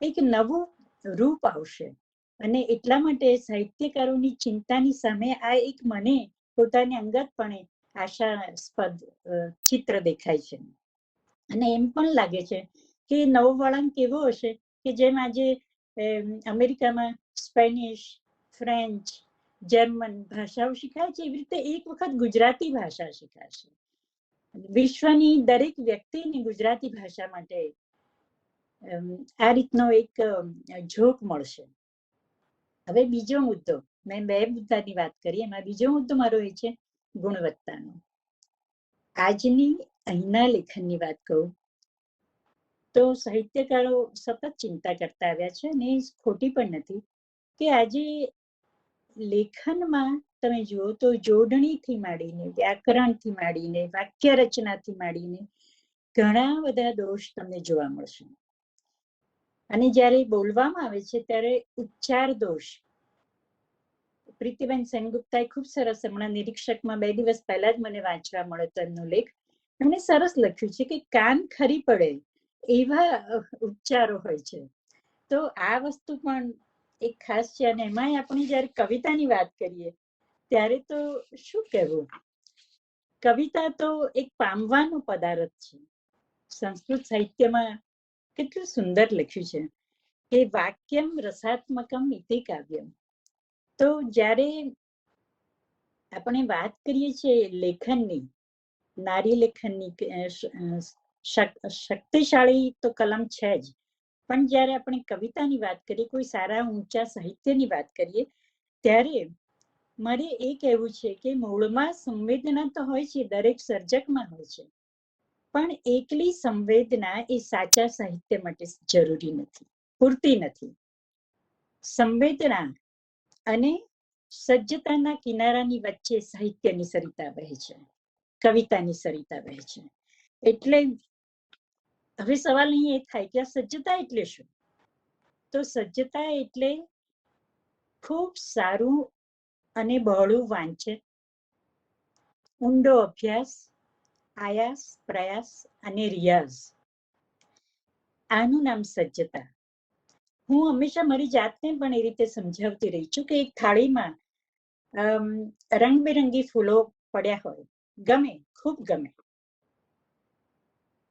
એક નવું રૂપ આવશે. અને એટલા માટે સાહિત્યકારોની ચિંતાની સામે આ એક મને પોતાની અંગતપણે આશાસ્પદ ચિત્ર દેખાય છે. અને એમ પણ લાગે છે કે નવો વળાંક કેવો હશે કે જેમ આજે અમેરિકામાં સ્પેનિશ, ફ્રેન્ચ, જર્મન ભાષાઓ શીખાય છે, એવી રીતે એક વખત ગુજરાતી ભાષા શીખાશે. વિશ્વની દરેક વ્યક્તિને ગુજરાતી ભાષા માટે આ રીતનો એક ઝોક મળશે. હવે બીજો મુદ્દો, મેં 2 મુદ્દાની વાત કરી, એમાં બીજો મુદ્દો મારો એ છે ગુણવત્તાનો. આજની અહીંના લેખનની વાત કહું તો સાહિત્યકારો સતત ચિંતા કરતા આવ્યા છે અને ખોટી પણ નથી કે આજે લેખનમાં તમે જુઓ તો જોડણીથી માંડીને, વ્યાકરણથી માંડીને, વાક્ય રચનાથી માંડીને ઘણા બધા દોષ તમને જોવા મળશે. અને જ્યારે બોલવામાં આવે છે ત્યારે ઉચ્ચાર દોષ. પ્રીતિબેન સેનગુપ્તાએ ખૂબ સરસ હમણાં નિરીક્ષકમાં 2 દિવસ પહેલા જ મને વાંચવા મળ્યો હતો એમનો લેખ. એમણે સરસ લખ્યું છે કે કાન ખરી પડે એવા ઉચ્ચારો હોય છે. તો આ વસ્તુ પણ એક ખાસ છે. અને એમાંય આપણે જ્યારે કવિતાની વાત કરીએ ત્યારે તો શું કહેવું, કવિતા તો એક પામવાનો પદાર્થ છે. સંસ્કૃત સાહિત્યમાં કેટલું સુંદર લખ્યું છે કે વાક્યમ રસાત્મકમ ઇતિ કાવ્યમ. તો જ્યારે આપણે વાત કરીએ છીએ લેખનની, નારી લેખનની, શક્તિશાળી તો કલમ છે જ, પણ જ્યારે આપણે કવિતાની વાત કરીએ, કોઈ સારા ઊંચા સાહિત્યની વાત કરીએ ત્યારે મારે એ કહેવું છે કે મૂળમાં સંવેદના તો હોય છે, દરેક સર્જકમાં હોય છે, પણ એકલી સંવેદના એ સાચા સાહિત્ય માટે જરૂરી નથી, પૂરતી નથી. સંવેદના અને સજ્જતાના કિનારાની વચ્ચે સાહિત્યની સરિતા વહે છે, કવિતાની સરિતા વહે છે. એટલે હવે સવાલ અહીં એ થાય કે આ સજ્જતા એટલે શું? તો સજ્જતા એટલે ખૂબ સારું અને બહોળું વાંચન, ઊંડો અભ્યાસ, આયાસ, પ્રયાસ અને રિયાઝ. આનું નામ સજ્જતા. હું હંમેશા મારી જાતને પણ એ રીતે સમજાવતી રહી છું કે એક થાળીમાં રંગબેરંગી ફૂલો પડ્યા હોય, ગમે, ખૂબ ગમે,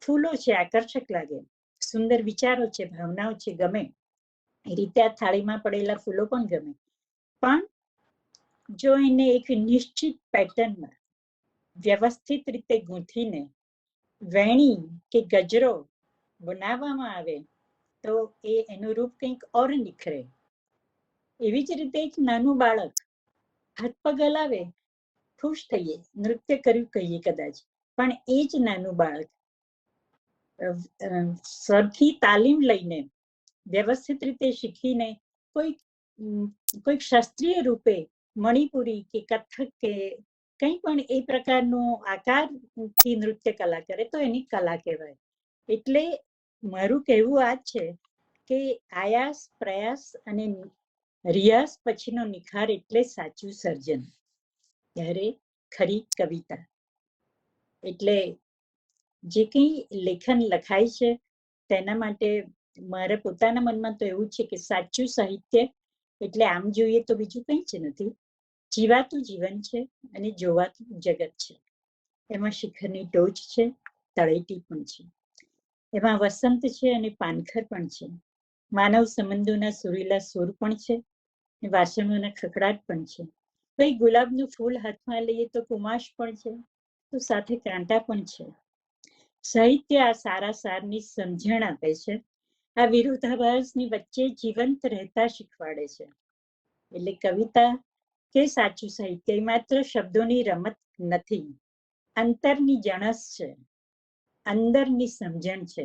ફૂલો છે, આકર્ષક લાગે, સુંદર વિચારો છે, ભાવનાઓ છે, ગમે. એ રીતે આ થાળીમાં પડેલા ફૂલો પણ ગમે. પણ જો એને એક નિશ્ચિત પેટર્નમાં વ્યવસ્થિત રીતે ગૂંથીને વેણી કે ગજરો બનાવવામાં આવે તો એનું રૂપ કંઈક ઓર નિખરે. એવી જ રીતે એક નાનું બાળક હાથ પગ હલાવે, ખુશ થઈએ, નૃત્ય કર્યું કહીએ કદાચ, પણ એ જ નાનું બાળક સરખી તાલીમ લઈને, વ્યવસ્થિત રીતે શીખીને કોઈક શાસ્ત્રીય રૂપે મણિપુરી કે કથક કે કંઈ પણ એ પ્રકારનું આકારથી નૃત્ય કલા કરે તો એની કલા કહેવાય. એટલે મારું કહેવું આ જ છે કે આયાસ, પ્રયાસ અને રિયાઝ પછીનો નિખાર એટલે સાચું સર્જન, ત્યારે ખરી કવિતા. એટલે જે કંઈ લેખન લખાય છે તેના માટે મારા પોતાના મનમાં તો એવું છે કે સાચું સાહિત્ય એટલે આમ જોઈએ તો બીજું કંઈ જ નથી, જીવાતું જીવન છે અને જોવાતું જગત છે. એમાં શિખરની ટોચ છે, તળેટી પણ છે, એમાં વસંત છે અને પાનખર પણ છે, માનવ સંબંધોના સુરીલા સુર પણ છે, વાસણોના ખકડાટ પણ છે. ભાઈ ગુલાબનું ફૂલ હાથમાં લઈએ તો કુમાશ પણ છે, તો સાથે કાંટા પણ છે. સાહિત્ય આ સારા સારની સમજણ આપે છે, આ વિરોધાભાસની વચ્ચે જીવંત રહેતા શીખવાડે છે. એટલે કવિતા કે સાચું સાહિત્ય એ માત્ર શબ્દોની રમત નથી, અંતરની જણસ છે, અંદરની સમજણ છે.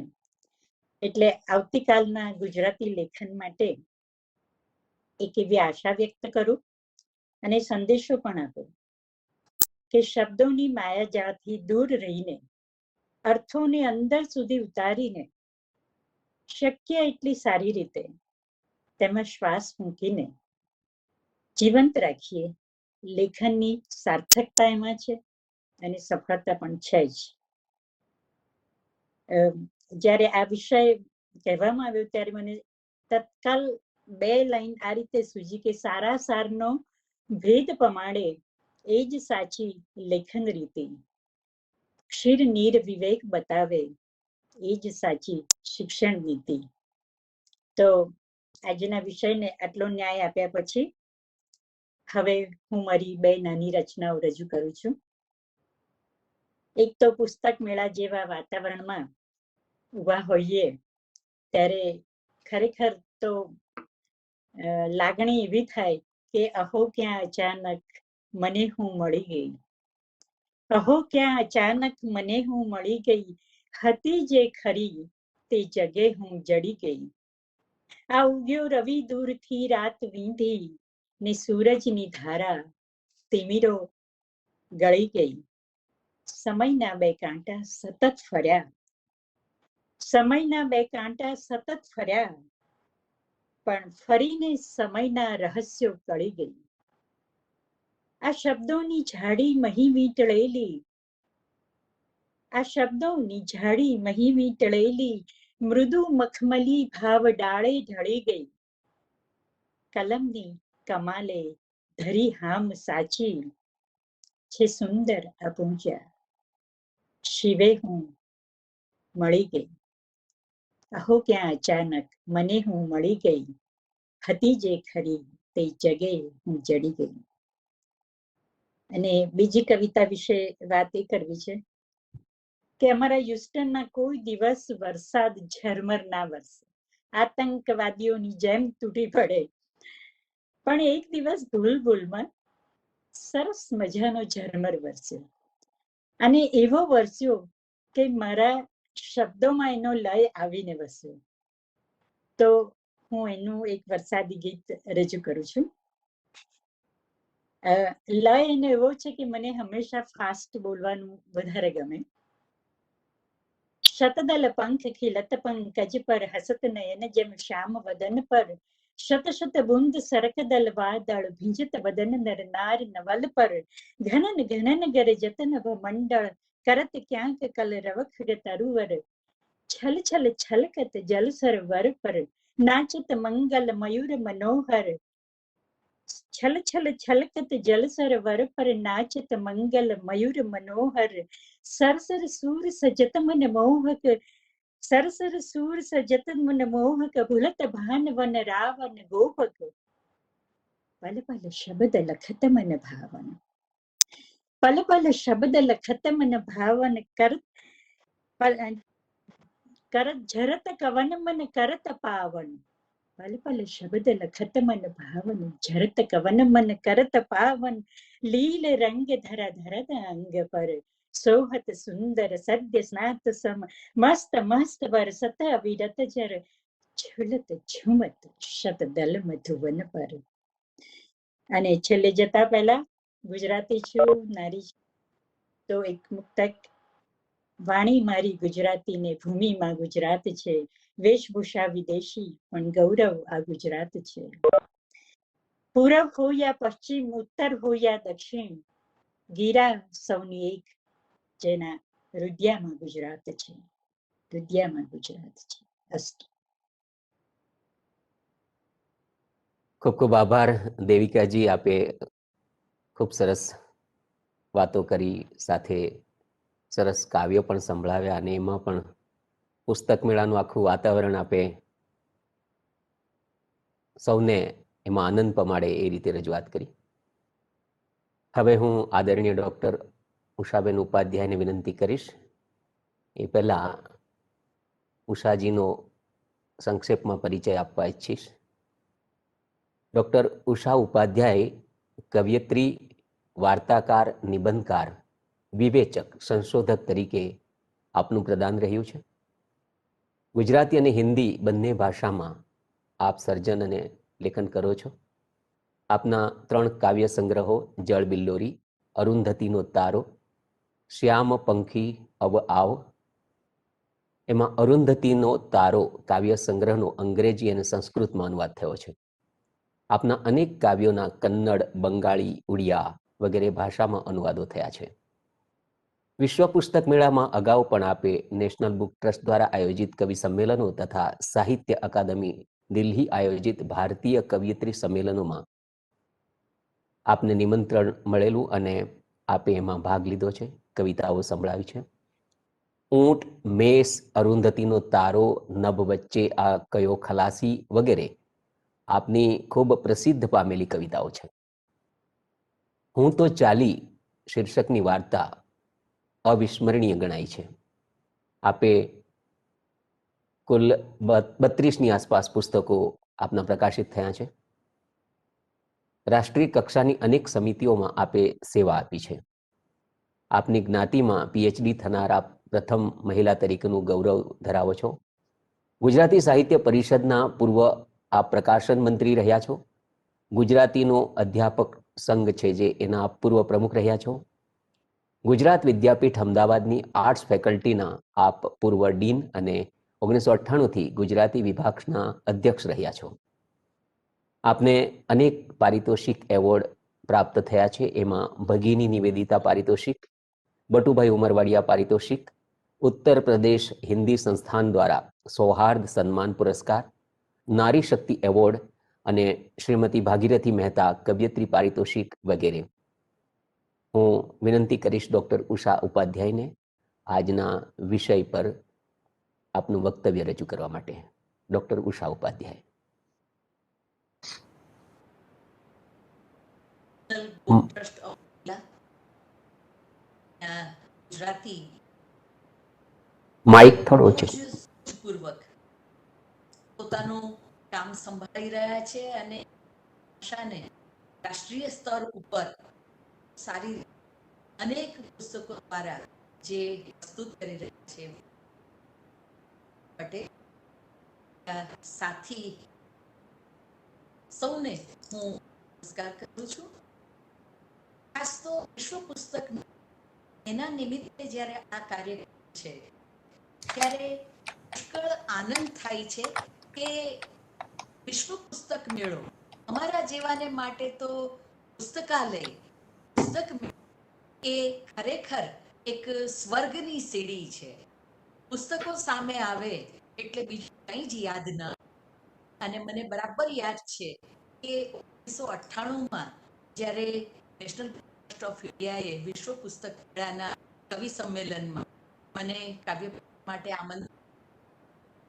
એટલે આવતીકાલના ગુજરાતી લેખન માટે એક એવી આશા વ્યક્ત કરું અને સંદેશો પણ આપો કે શબ્દોની માયાજાળથી દૂર રહીને, અર્થોને અંદર સુધી ઉતારીને, શક્ય એટલી સારી રીતે તેમાં શ્વાસ મૂકીને જીવંત રાખીએ. લેખનની સાર્થકતા એમાં છે અને સફળતા પણ છે જ. જ્યારે આ વિષય કહેવામાં આવ્યો ત્યારે મને તત્કાલ 2 લાઈન આ રીતે સૂજી કે સારા સારનો ભેદ પમાડે એ જ સાચી લેખન રીતિ, ક્ષીર નીર વિવેક બતાવે એ જ સાચી શિક્ષણ નીતિ. તો આજના વિષયને આટલો ન્યાય આપ્યા પછી હવે હું મારી 2 નાની રચનાઓ રજૂ કરું છું. એક તો પુસ્તક મેળા જેવા વાતાવરણમાં ઉભા હોઈએ ત્યારે ખરેખર તો લાગણી એવી થાય કે અહો ક્યાં અચાનક મને હું મળી ગઈ, અહો ક્યાં અચાનક મને હું મળી ગઈ, હતી જે ખરી તે જગે હું જડી ગઈ. આ ઉગ્યો રવિ દૂરથી રાત વીંધી ને સૂરજની ધારા તિમિરો ગળી ગઈ. સમયના 2 કાંટા સતત ફર્યા, સમયના 2 કાંટા સતત ફર્યા, પણ ફરીને સમયના રહસ્યો કળી ગઈ. આ શબ્દોની ઝાડી મહી વીંટળેલી, આ શબ્દોની ઝાડી મહી વીંટળેલી, મૃદુ મખમલી ભાવ ડાળે ઢળી ગઈ. કલમની કમાલે ધરી હામ સાચી, છે સુંદર અપૂંજા, શિવે હું મળી ગઈ. અહો ક્યાં અચાનક મને હું મળી ગઈ, હતી જે ખરી તે જગે હું જડી ગઈ. અને બીજી કવિતા વિશે વાત એ કરવી છે કે અમારા હ્યુસ્ટનના કોઈ દિવસ વરસાદ ઝરમર ના વરસે, આતંકવાદીઓની જેમ તૂટી પડે, પણ એક દિવસ ભૂલભૂલમાં સરસ મજાનો ઝરમર વરસ્યો, અને એવો વરસ્યો કે મારા શબ્દોમાં એનો લય આવીને વસ્યો. તો હું એનું એક વરસાદી ગીત રજૂ કરું છું. લય એનો એવો છે કે મને હંમેશા ફાસ્ટ બોલવાનું વધારે ગમે. શતદલ પંખ ખિલત પંકજ પર, હસત નયન જેમ શ્યામ વદન પર, શત શત બુંદ સરકદલ વાદળ, ભીંજત વદન નરનાર નવલ પર, ઘનન ઘનન ગરજત નભ મંડળ, કરત ક્યાંક કલ રવખ તરુવર, છલ છલ છલકત જલ સરોવર પર, નાચત મંગલ મયુર મનોહર, છલ છલ છલકત જલ સરોવર પર, નાચત મંગલ મયુર મનોહર, સરસર સૂર સજત મન મોહક, સરસર સૂર સજત મન મોહક, ભૂલત ભાન વન રાવન ગોપક, પલ પલ શબ્દ લખત મન ભાવન, પલ પલ શબ્દ લખત મન ભાવન, કરત ઝરત કવન મન કરત પાવન, પલ પલ શબ્દ લખત મન ભાવન, ઝરત કવન મન કરત પાવન, લીલ રંગ ધરા ધરત અંગ પર, સોહત સુંદર સદ્ય સ્નાત સમ, મસ્ત મસ્ત વરસત અવિરત જર, ઝુલત ઝુમત શતદલ મધુવન પર. અને છેલ્લે જતા પહેલા ગુજરાતી છું, નારી છું, તો એક મુક્તક. વાણી મારી ગુજરાતી ને ભૂમિમાં ગુજરાત છે, વેશભૂષા વિદેશી પણ ગૌરવ આ ગુજરાત છે. પૂરબ હો યા પશ્ચિમ, ઉત્તર હો યા દક્ષિણ, ગીરા સૌની એક, જેના હૃદયમાં ગુજરાત છે, હૃદયમાં ગુજરાત છે. અસ્તુ. ખૂબ ખૂબ આભાર દેવિકાજી, આપે ખૂબ સરસ વાતો કરી, સાથે સરસ કાવ્યો પણ સંભળાવ્યા, અને એમાં પણ પુસ્તક મેળાનું આખું વાતાવરણ આપે સૌને એમાં આનંદ પમાડે એ રીતે રજૂઆત કરી. હવે હું આદરણીય ડૉક્ટર ઉષાબેન ઉપાધ્યાયને વિનંતી કરીશ. એ પહેલા ઉષાજીનો સંક્ષેપમાં પરિચય આપવા ઈચ્છીશ. ડૉક્ટર ઉષા ઉપાધ્યાય કવયત્રી, વાર્તાકાર, નિબંધકાર, વિવેચક, સંશોધક તરીકે આપનું પ્રદાન રહ્યું છે. ગુજરાતી અને હિન્દી બંને ભાષામાં આપ સર્જન અને લેખન કરો છો. આપના 3 કાવ્ય સંગ્રહો જળબિલ્લોરી, અરુંધતીનો તારો, શ્યામ પંખી અવ આવ, એમાં અરુંધતીનો તારો કાવ્ય સંગ્રહનો અંગ્રેજી અને સંસ્કૃતમાં અનુવાદ થયો છે. આપના અનેક કાવ્યોના કન્નડ, બંગાળી, ઉડિયા વગેરે ભાષામાં અનુવાદો થયા છે. વિશ્વ પુસ્તક મેળામાં અગાઉ પણ આપે નેશનલ બુક ટ્રસ્ટ દ્વારા આયોજિત કવિ સંમેલનો તથા સાહિત્ય અકાદમી દિલ્હી આયોજિત ભારતીય કવિયત્રી સંમેલનોમાં આપને નિમંત્રણ મળેલું અને આપે એમાં ભાગ લીધો છે, કવિતાઓ સંભળાવી છે. ઊંટ, મેષ, અરુંધતીનો તારો, નભ વચ્ચે આ કયો ખલાસી વગેરે આપની ખૂબ પ્રસિદ્ધ પામેલી કવિતાઓ છે. હું તો ચાલી શીર્ષકની વાર્તા અવિસ્મરણીય ગણાય છે. આપે કુલ 32ની આસપાસ પુસ્તકો આપના પ્રકાશિત થયા છે. રાષ્ટ્રીય કક્ષાની અનેક સમિતિઓમાં આપે સેવા આપી છે. આપની જ્ઞાતિમાં પીએચડી થનાર આપ પ્રથમ મહિલા તરીકેનું ગૌરવ ધરાવો છો. ગુજરાતી સાહિત્ય પરિષદના પૂર્વ આપ પ્રકાશન મંત્રી રહ્યા છો. ગુજરાતીનો અધ્યાપક સંઘ છે જે એના પૂર્વ પ્રમુખ રહ્યા છો. ગુજરાત વિદ્યાપીઠ અમદાવાદની આર્ટ્સ ફેકલ્ટીના આપ પૂર્વ ડીન અને 1998થી ગુજરાતી વિભાગના અધ્યક્ષ રહ્યા છો. આપને અનેક પારિતોષિક એવોર્ડ પ્રાપ્ત થયા છે. એમાં ભગીની નિવેદિતા પારિતોષિક, બટુભાઈ ઉમરવાડિયા પારિતોષિક, ઉત્તર પ્રદેશ હિન્દી સંસ્થાન દ્વારા સૌહાર્દ સન્માન પુરસ્કાર, નારી શક્તિ એવોર્ડ અને શ્રીમતી ભાગીરથી મહેતા કવયત્રી પારિતોષિક વગેરે. હું વિનંતી કરીશ ડૉક્ટર ઉષા ઉપાધ્યાયને આજના વિષય પર આપનું વક્તવ્ય રજૂ કરવા માટે. ડૉક્ટર ઉષા ઉપાધ્યાય. ગુજરાતી માઇક થોડો ઓછો. પૂર્વક પોતાનું કામ સંભાળી રહ્યા છે અને ભાષાને રાષ્ટ્રીય સ્તર ઉપર સારી અનેક પુસ્તકો દ્વારા જે પ્રસ્તુત કરી રહ્યા છે. પટેલ સાથી સૌને હું નમસ્કાર કરું છું. ખાસ તો વિશ્વ પુસ્તક એના નિમિત્તે જ્યારે આ કાર્યક્રમ છે ત્યારે પુષ્કળ આનંદ થાય છે કે વિશ્વ પુસ્તક મેળો અમારા જેવાને માટે તો પુસ્તકાલય, પુસ્તક એ ખરેખર એક સ્વર્ગની સીડી છે. પુસ્તકો સામે આવે એટલે બીજું કંઈ જ યાદ ન. અને મને બરાબર યાદ છે કે 1998માં જ્યારે નેશનલ ટ્રસ્ટ ઓફ ઇન્ડિયાએ વિશ્વ પુસ્તક મેળાના કવિ સંમેલનમાં મને કાવ્ય માટે આમંત્રણ,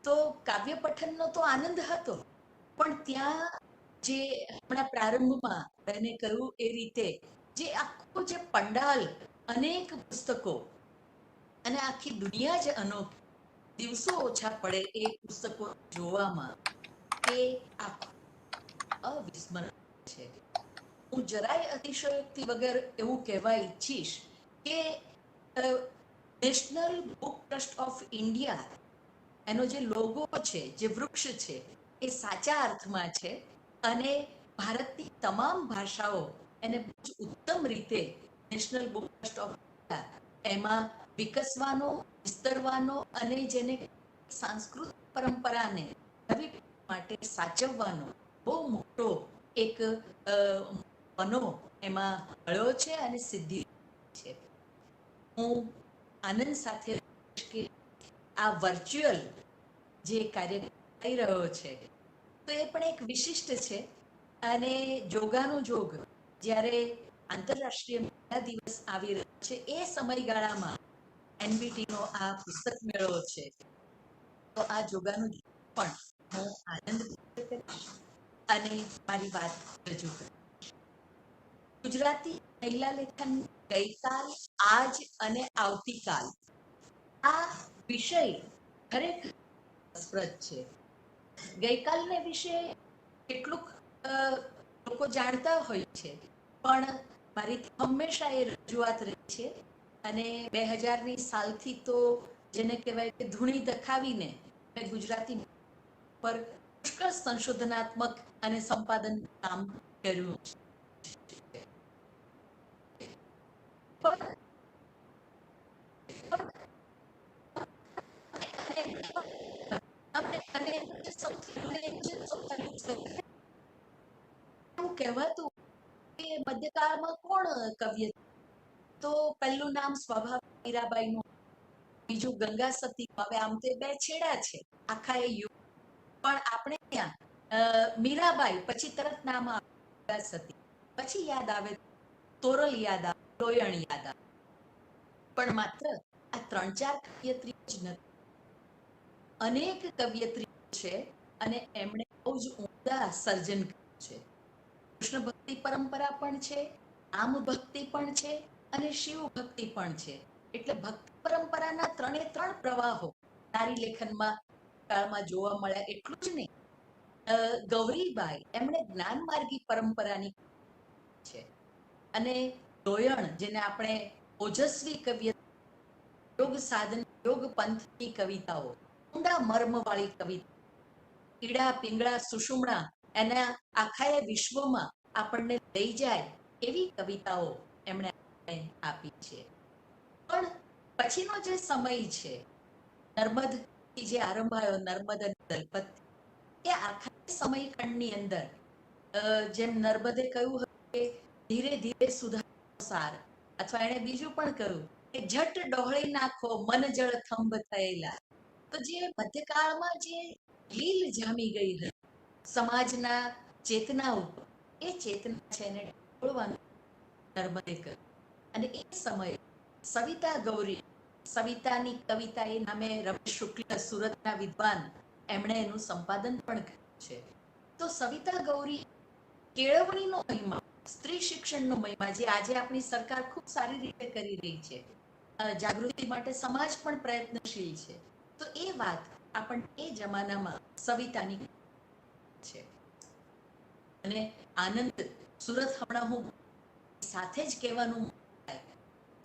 તો કાવ્ય પઠનનો તો આનંદ હતો, પણ ત્યાં જે હમણાં પ્રારંભમાં એને કહ્યું એ રીતે જે આખું જે પંડાલ, અનેક પુસ્તકો અને આખી દુનિયા જ અનોખી, દિવસો ઓછા પડે એ પુસ્તકો જોવામાં એ અવિસ્મરણીય છે. હું જરાય અતિશયોક્તિ વગર એવું કહેવા ઈચ્છીશ કે national book trust of India એનો જે લોગો છે, જે વૃક્ષ છે, એ સાચા અર્થમાં છે અને ભારતની તમામ ભાષાઓ એને બહુ જ ઉત્તમ રીતે national book trust of India એમાં વિકસવાનો, વિસ્તરવાનો અને જેને સાંસ્કૃતિક પરંપરાને નવી માટે સાચવવાનો બહુ મોટો એક બનો એમાં મળ્યો છે અને સિદ્ધિ છે. હું આનંદ સાથે કે આ વર્ચ્યુઅલ જે કાર્યક્રમ થઈ રહ્યો છે તો એ પણ એક વિશિષ્ટ છે અને જોગાનું જોગ જ્યારે આંતરરાષ્ટ્રીય મહિલા દિવસ આવી રહ્યો છે એ સમયગાળામાં NBT નો આ પુસ્તક મેળો છે, તો આ જોગાનું જોગ પણ હું આનંદ વ્યક્ત કરીશ અને મારી વાત રજૂ કરીશ. ગુજરાતી મહિલા લેખન ગઈકાલ, આજ અને આવતીકાલ આ વિષય ખરેખર રસપ્રદ છે. ગઈકાલને વિશે કેટલુંક લોકો જાણતા હોય છે, પણ મારી હંમેશા એ રજૂઆત રહી છે અને 2000ની સાલથી તો જેને કહેવાય કે ધૂણી દખાવીને મેં ગુજરાતી પર પુષ્કળ સંશોધનાત્મક અને સંપાદન કામ કર્યું છે. એવું કહેવાતું કે મધ્યકાળમાં કોણ કવિ, તો પહેલું નામ સ્વભાવ મીરાબાઈનું, બીજું ગંગા સતી. હવે આમ તો બે છેડા છે આખા એ યુગ, પણ આપણે ત્યાં મીરાબાઈ પછી તરત નામ આવે ગંગા સતી, પછી યાદ આવે તોરલ, યાદ આવે લોયણ, યાદ આવે. પણ માત્ર આ 3-4 કવિયત્રીઓ જ નથી, અનેક કવિયત્રીઓ છે અને એમણે બહુ જ ઉમદા સર્જન કર્યું છે. કૃષ્ણ ભક્તિ પરંપરા પણ છે, આમ ભક્તિ પણ છે અને શિવ ભક્તિ પણ છે. એટલે ભક્તિ પરંપરાના 3 પ્રવાહો નારી લેખનમાં કાળમાં જોવા મળ્યા. એટલું જ નહીં, ગૌરીબાઈ એમણે જ્ઞાનમાર્ગી પરંપરાની છે અને લોયણ જેને આપણે ઓજસ્વી કવિ, યોગ સાધન, યોગ પંથની કવિતાઓ, ઊંડા મર્મવાળી કવિતા, ઈડા પિંગળા સુષુમણા એના આખા વિશ્વમાં આપણને લઈ જાય એવી કવિતાઓ એમણે આપી છે. પણ પછીનો જે સમય છે, નર્મદથી જે આરંભાયો, નર્મદ અને દલપત, એ આખા સમયખંડની અંદર જેમ નર્મદે કહ્યું કે ધીરે ધીરે સુધારો સાર, અથવા એણે બીજું પણ કહ્યું કે ઝટ ડહોળી નાખો મન જળ થંભ થયેલા. તો જે મધ્યકાળમાં જે લીલ જામી ગઈ હતી સમાજના ચેતના ઉપર, એ ચેતના છે એને ડહોળવાનું નર્મદે કર્યું. અને એ સમયે સવિતા ગૌરી, સવિતાની કવિતા એ નામે રમેશ શુક્લ, સુરતના વિદ્વાન, એમણે એનું સંપાદન પણ કર્યું છે. તો સવિતા ગૌરી કેળવણીનો મહિમા, સ્ત્રી શિક્ષણનો મહિમા, જે આજે આપણી સરકાર ખૂબ સારી રીતે કરી રહી છે, જાગૃતિ માટે સમાજ પણ પ્રયત્નશીલ છે, તો એ વાત આપણને એ જમાનામાં સવિતાની છે. અને આનંદ, સુરત હમણાં હું સાથે જ કહેવાનું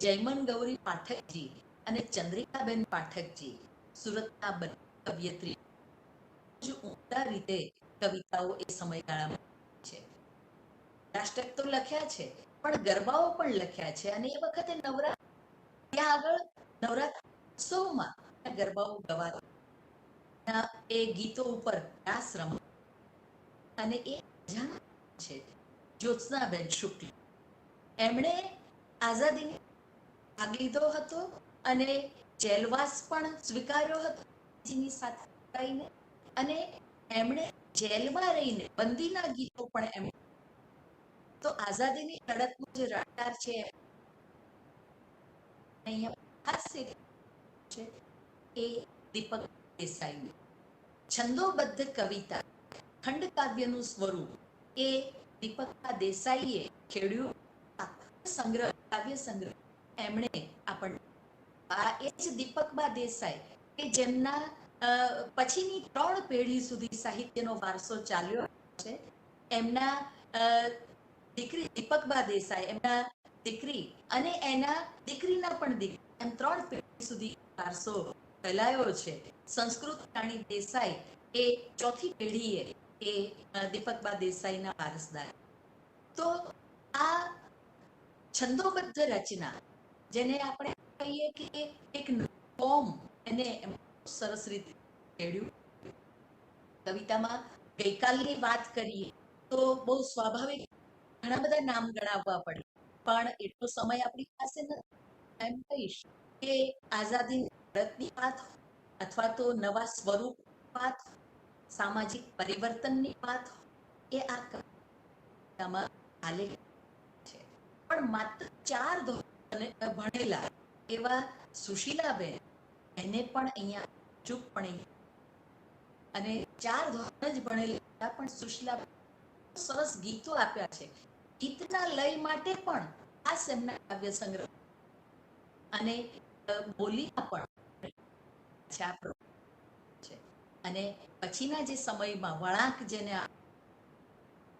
જયમન ગૌરી પાઠકજી અને ચંદ્રિકાબેન પાઠકજી, સુરતના બંને કવિયત્રી, ઉમદા રીતે કવિતાઓ એ સમયગાળામાં છે. રાષ્ટ્રક તો લખ્યા છે, પણ ગરબાઓ પણ લખ્યા છે. અને એ વખતે નવરાત્ર, ત્યાં આગળ નવરાત્રોત્સવમાં ગરબાઓ ગવાતા, એ ગીતો ઉપર રાસ રમા. અને એ છે જ્યોત્સનાબેન શુક્લ, એમણે આઝાદીની ભાગ લીધો હતો અને જેલવાસ પણ સ્વીકાર્યો હતો જેની સાથે રહીને, અને એમણે જેલમાં રહીને બંદીના ગીતો પણ એમણે. તો આઝાદીની લડતનો જે રણકાર છે અહીંયા ખાસ છે એ દીપક દેસાઈ. છંદોબદ્ધ કવિતા, ખંડ કાવ્યનું સ્વરૂપ એ દીપકા દેસાઈએ ખેડ્યું. સંગ્રહ, કાવ્ય સંગ્રહ એમણે આપણને, આ એ જ દીપકબા દેસાઈ કે જેમના પછીની 3 પેઢી સુધી સાહિત્યનો વારસો ચાલ્યો છે. એમના દીકરી દીપકબા દેસાઈ, એમના દીકરી અને એના દીકરીના પણ દીકરી, એમ 3 પેઢી સુધી વારસો ફેલાયો છે. સંસ્કૃત રાણી દેસાઈ એ 4થી પેઢીએ એ દીપકબા દેસાઈના વારસદાર. તો આ છંદોબદ્ધ રચના, જેને આપણે કહીએ કે એક ફોર્મ, એને સરસ રીતે ખેડ્યું. કવિતામાં ગઈકાલની વાત કરીએ તો બહુ સ્વાભાવિક ઘણા બધા નામ ગણાવવા પડે, પણ એટલો સમય આપણી પાસે નથી. એમ કહીશ કે આઝાદી લડતની વાત અથવા તો નવા સ્વરૂપ વાત, સામાજિક પરિવર્તનની વાત, એ આ કવિતામાં આલેખ છે. પણ માત્ર 4 ધોરણે ભણેલા એવા સુશીલાબેન, એને પણ અહીંયા ચૂપપણે, અને 4 ધોરણ જ ભણેલા પણ સુશીલાબેન સરસ ગીતો આપ્યા છે. ગીતના લય માટે પણ ખાસ એમના કાવ્ય સંગ્રહ અને બોલીમાં પણ છે. અને પછીના જે સમયમાં વળાંક, જેને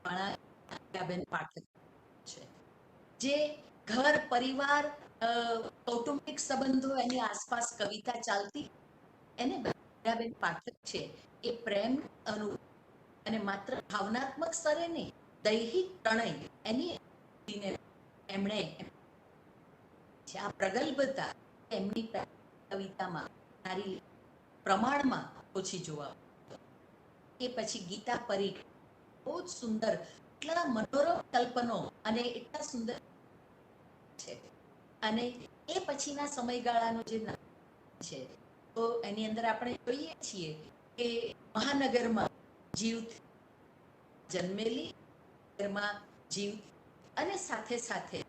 વળાંક પાઠક છે, જે ઘર પરિવાર કૌટુંબિક સંબંધો એની આસપાસ કવિતા ચાલતી, એને બેન પાઠક છે એ પ્રેમ અનુભવ અને માત્ર ભાવનાત્મક સ્તરે નહીં, દૈહિક પ્રણય એની એમણે આ પ્રગલ્ભતા એમની કવિતામાં સારી પ્રમાણમાં ઓછી જોવા. એ પછી ગીતા પરીખ, બહુ જ સુંદર, એટલા મનોરમ કલ્પનો અને એટલા સુંદર છે. અને એ પછીના સમયગાળાનો જે છે, તો એની અંદર આપણે જોઈએ છીએ કે મહાનગરમાં જીવ જન્મેલી, ઘરમાં જીવ, અને સાથે સાથે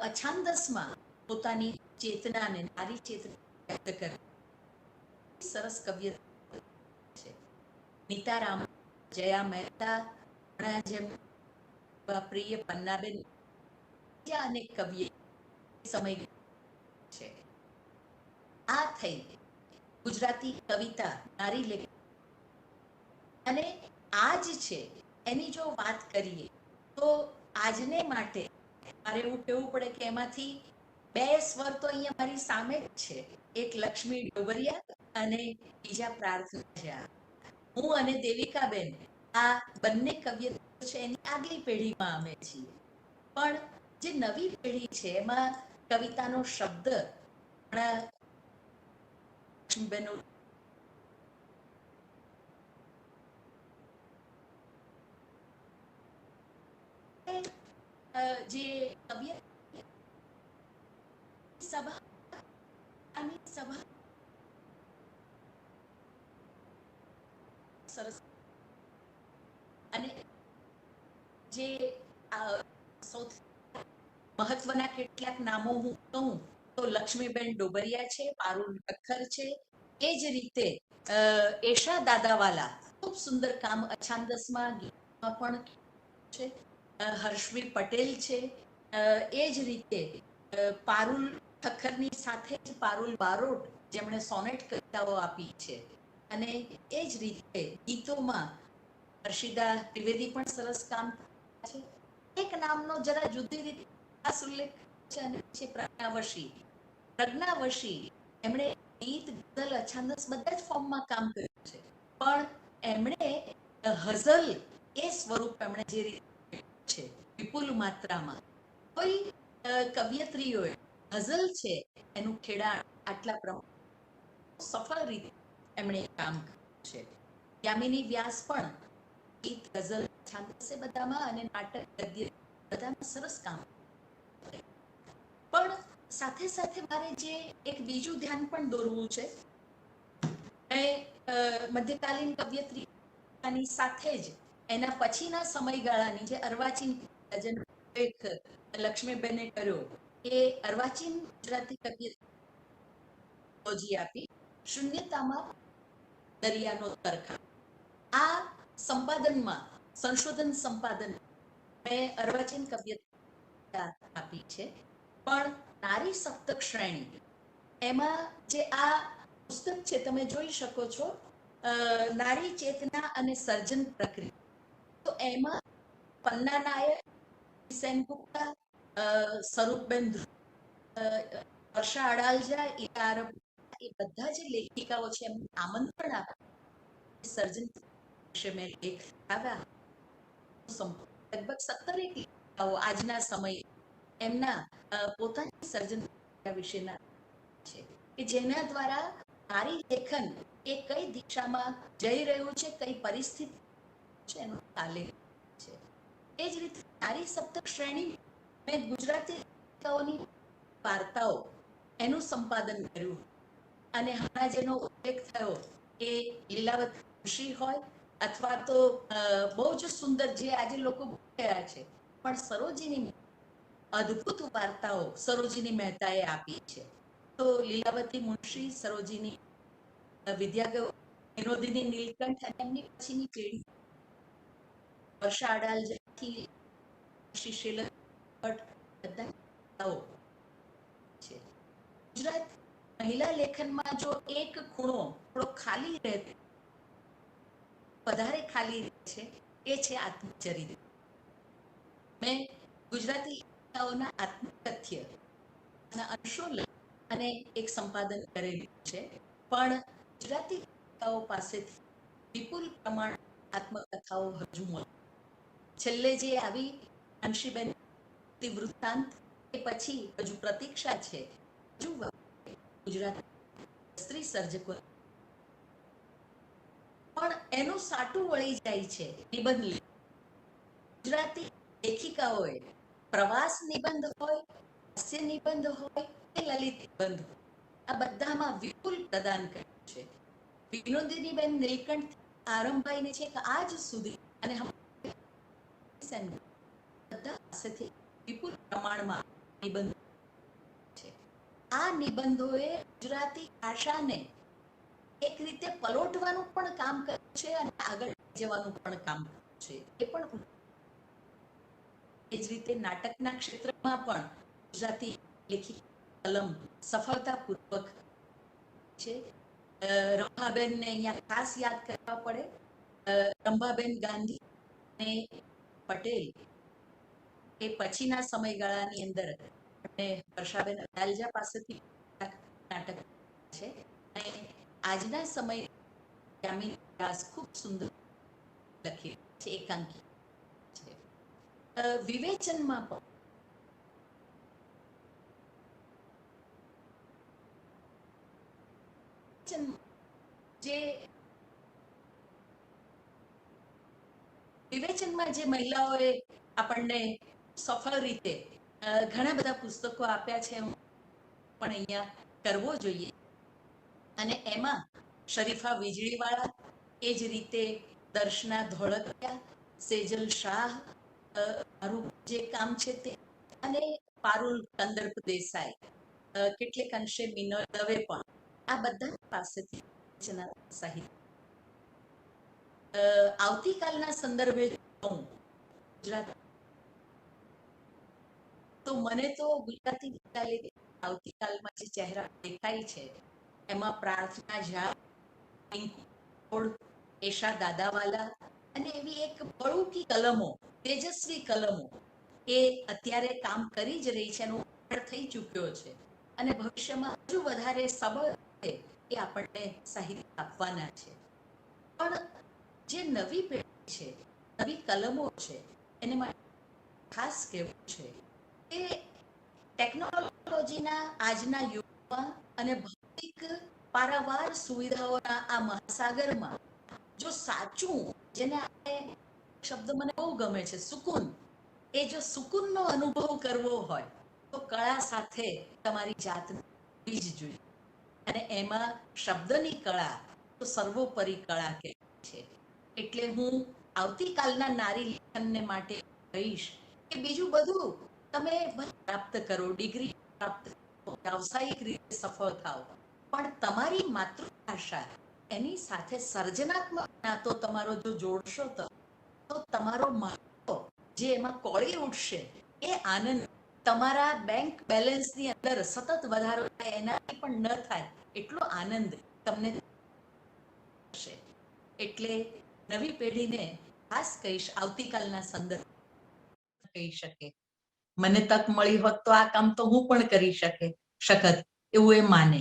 અછાંદસમાં પોતાની ચેતનાને, નારી ચેતના વ્યક્ત કરે સરસ કવિ છે. નીતારામ, જયા મહેતા, જેમ પ્રિય પન્નાબેન, બીજા અનેક કવિઓ સમય છે. આ થઈ ગુજરાતી કવિતા નારી લેખક. અને આજ છે એની જો વાત કરીએ તો આજને માટે મારે એવું કહેવું પડે કે એમાંથી 2 સ્વર તો અહીંયા મારી સામે જ છે. એક લક્ષ્મી ડોબરિયા અને બીજા પ્રાર્થના છે. હું અને દેવિકાબેન આ બંને કવિઓ છે એની આગલી પેઢીમાં અમે છીએ. પણ જે નવી પેઢી છે એમાં કવિતાનો શબ્દ લક્ષ્મીબેન જે કવિ સભા અને સભા સરસ, અને જે સૌથી મહત્વના કેટલાક નામો હું કહું તો લક્ષ્મીબેન ડોબરિયા છે, પારુલ ઠક્કર છે, એ જ રીતે એશા દાદાવાલા, ખૂબ સુંદર કામ અછાંદસમાં ગીતમાં પણ છે. હર્ષવી પટેલ છે. એ જ રીતે પારુલ ઠક્કરની સાથે જ પારુલ બારોટ, જેમણે સોનેટ કવિતાઓ આપી છે. અને એ જ રીતે ગીતોમાં હર્ષિદા ત્રિવેદી પણ સરસ કામ છે. એક નામનો જરા જુદી રીતે ખાસ ઉલ્લેખ છે, અને છે પ્રજ્ઞાવશી. એમણે ગીત, ગઝલ, અછાંદસ બધા જ ફોર્મમાં કામ કર્યું છે, પણ એમણે હઝલ એ સ્વરૂપ એમણે જે રીતે છે વિપુલ માત્રામાં, કોઈ કવિયત્રીઓએ હઝલ છે એનું ખેડાણ આટલા પ્રમાણ સફળ રીતે એમણે કામ કર્યું છે. યામિની વ્યાસ પણ ગીત, ગઝલ, છાંદસ બધામાં અને નાટક, ગદ્ય બધામાં સરસ કામ. પણ સાથે સાથે મારે જે એક બીજું ધ્યાન પણ દોરવું છે, મધ્યકાલીન કવિયત્રીની સાથે જ એના પછીના સમયગાળાની જે અર્વાચીન એક લક્ષ્મીબેને કર્યો, એ અર્વાચીન ગુજરાતી કવિયત્રી આપી શૂન્યતામાં દરિયાનો તરખા. આ સંપાદનમાં, સંશોધન સંપાદન મેં અર્વાચીન કવિયત્રી આપી છે. પણ નારી સપ્તક શ્રેણી, એમાં જે આ પુસ્તક છે તમે જોઈ શકો છો, નારી ચેતના અને સર્જન પ્રક્રિયા. તો એમાં પન્ના નાયર, સેનગુપ્તા, સ્વરૂપબેન ધ્રુવ, વર્ષા અડાલજા, ઈરા આરબ, એ બધા જે લેખિકાઓ છે એમને આમંત્રણ આપ્યું સર્જન વિશે મેં લેખ આવ્યા. લગભગ 17 લેખિકાઓ આજના સમયે એમના પોતાની સર્જન વિશેના છે કે જેના દ્વારા નારી લેખન એ કઈ દિશામાં જઈ રહ્યું છે, કઈ પરિસ્થિતિ છે એનો આલેખ છે. એ જ રીતે નારી સપ્તક શ્રેણી મેં ગુજરાતી લેખિકાઓની વાર્તાઓ એનું સંપાદન કર્યું અને હમણાં જેનો ઉલ્લેખ થયો એ લીલાવતી મુનશી હોય અથવા તો બહુ જ સુંદર જે આજે લોકો ભૂલી ગયા છે, પણ સરોજીની અદ્ભુત વાર્તાઓ સરોજીની મહેતાએ આપી છે. તો લીલાવતી મુનશી, સરોજીની, વિનોદિની નીલકંઠ અને એમની પછીની પેઢી વર્ષા અડાલજાથી શીશીલ ભટ્ટ બધા છે. ગુજરાત મહિલા લેખનમાં જો એક ખૂણો થોડો ખાલી રહે, વધારે ખાલી રહે છે, એ છે આત્મચરિત્ર. મેં ગુજરાતી લેખિકાઓના આત્મકથ્ય અંશો અને એક સંપાદન કરેલું છે, પણ ગુજરાતી લેખિકાઓ પાસેથી વિપુલ પ્રમાણ આત્મકથાઓ હજુ મળે. છેલ્લે જે આવી અંશીબેન વૃત્તાંત, એ પછી હજુ પ્રતીક્ષા છે, હજુ ગુજરાતી સ્ત્રી સર્જકો, પણ એનું સાટું વળી જાય છે નિબંધ. ગુજરાતી લેખિકાઓએ પ્રવાસ નિબંધ હોય, હાસ્ય નિબંધ હોય કે લલિત નિબંધ હોય, આ બધામાં વિપુલ પ્રદાન કર્યું છે. વિનોદિનીબેન નીલકંઠ આરંભાઈને છે કે આજ સુધી અને બધા પાસેથી વિપુલ પ્રમાણમાં નિબંધ છે. આ નિબંધોએ ગુજરાતી ભાષાને એક રીતે પલોટવાનું પણ કામ કર્યું છે અને આગળ જવાનું પણ કામ કર્યું છે. એ પણ એ જ રીતે નાટકના ક્ષેત્રમાં પણ ગુજરાતી લેખિત કલમ સફળતાપૂર્વક છે. રંભાબેનને અહીંયા ખાસ યાદ કરવા પડે. રંભાબેન ગાંધી અને પટેલ એ પછીના સમયગાળાની અંદર અને વર્ષાબેન અડાલજા પાસેથી નાટક છે અને આજના સમય યામિની દાસ ખૂબ સુંદર લખી છે, એકાંકી છે. વિવેચનમાં પણ જે વિવેચનમાં જે મહિલાઓએ આપણને સફળ રીતે ઘણા બધા પુસ્તકો આપ્યા છે, પણ અહીંયા કરવો જોઈએ. અને એમાં શરીફા વીજળીવાળા, એ જ રીતે દર્શના ધોળકિયા, સેજલ શાહ, મારું જે કામ છે તે, અને પારુલ કંદર્પ દેસાઈ, કેટલેક અંશે મિનોય દવે પણ, આ બધા પાસેથી સાહિત્ય. આવતીકાલના સંદર્ભે ગુજરાત તો મને તો ગુજરાતી આવતીકાલમાં જે ચહેરા દેખાય છે એમાં પ્રાર્થના ઝા, એશા દાદાવાલા અને એવી એક બળુકી કલમો, તેજસ્વી કલમો એ અત્યારે કામ કરી જ રહી છે, એનો થઈ ચૂક્યો છે અને ભવિષ્યમાં હજુ વધારે સબળ છે એ આપણને સાહિત્ય આપવાના છે. પણ જે નવી પેઢી છે, નવી કલમો છે, એને માટે ખાસ કહેવું છે કે ટેકનોલોજીના આજના યુગમાં અને ભૌતિક પારાવાર સુવિધાઓના આ મહાસાગરમાં જો સાચું, જેને આપણે શબ્દ મને બહુ ગમે છે, સુકૂન, એ જો સુકૂનનો અનુભવ કરવો હોય તો કળા સાથે તમારી જાતને જોડવી જ જોઈએ. અને એમાં શબ્દની કળા તો સર્વોપરી કળા કહેવાય છે. એટલે હું આવતીકાલના નારી લેખનને માટે કહીશ કે બીજું બધું તમે પ્રાપ્ત કરો, ડિગ્રી પ્રાપ્ત કરો, વ્યાવસાયિક રીતે સફળ થાઓ, પણ તમારી માતૃભાષા એની સાથે સર્જનાત્મક નાતો તમારો જો જોડશો તો તમારો માળો જે એમાં કોળી ઉઠશે એ આનંદ તમારા બેંક બેલેન્સની અંદર સતત વધારો થાય એનાથી પણ ન થાય એટલો આનંદ તમને હશે. એટલે નવી પેઢીને ખાસ કહીશ, આવતીકાલના સંદર્ભ કહી શકે મને તક મળી હોત તો આ કામ તો હું પણ કરી શકત એવું એ માને.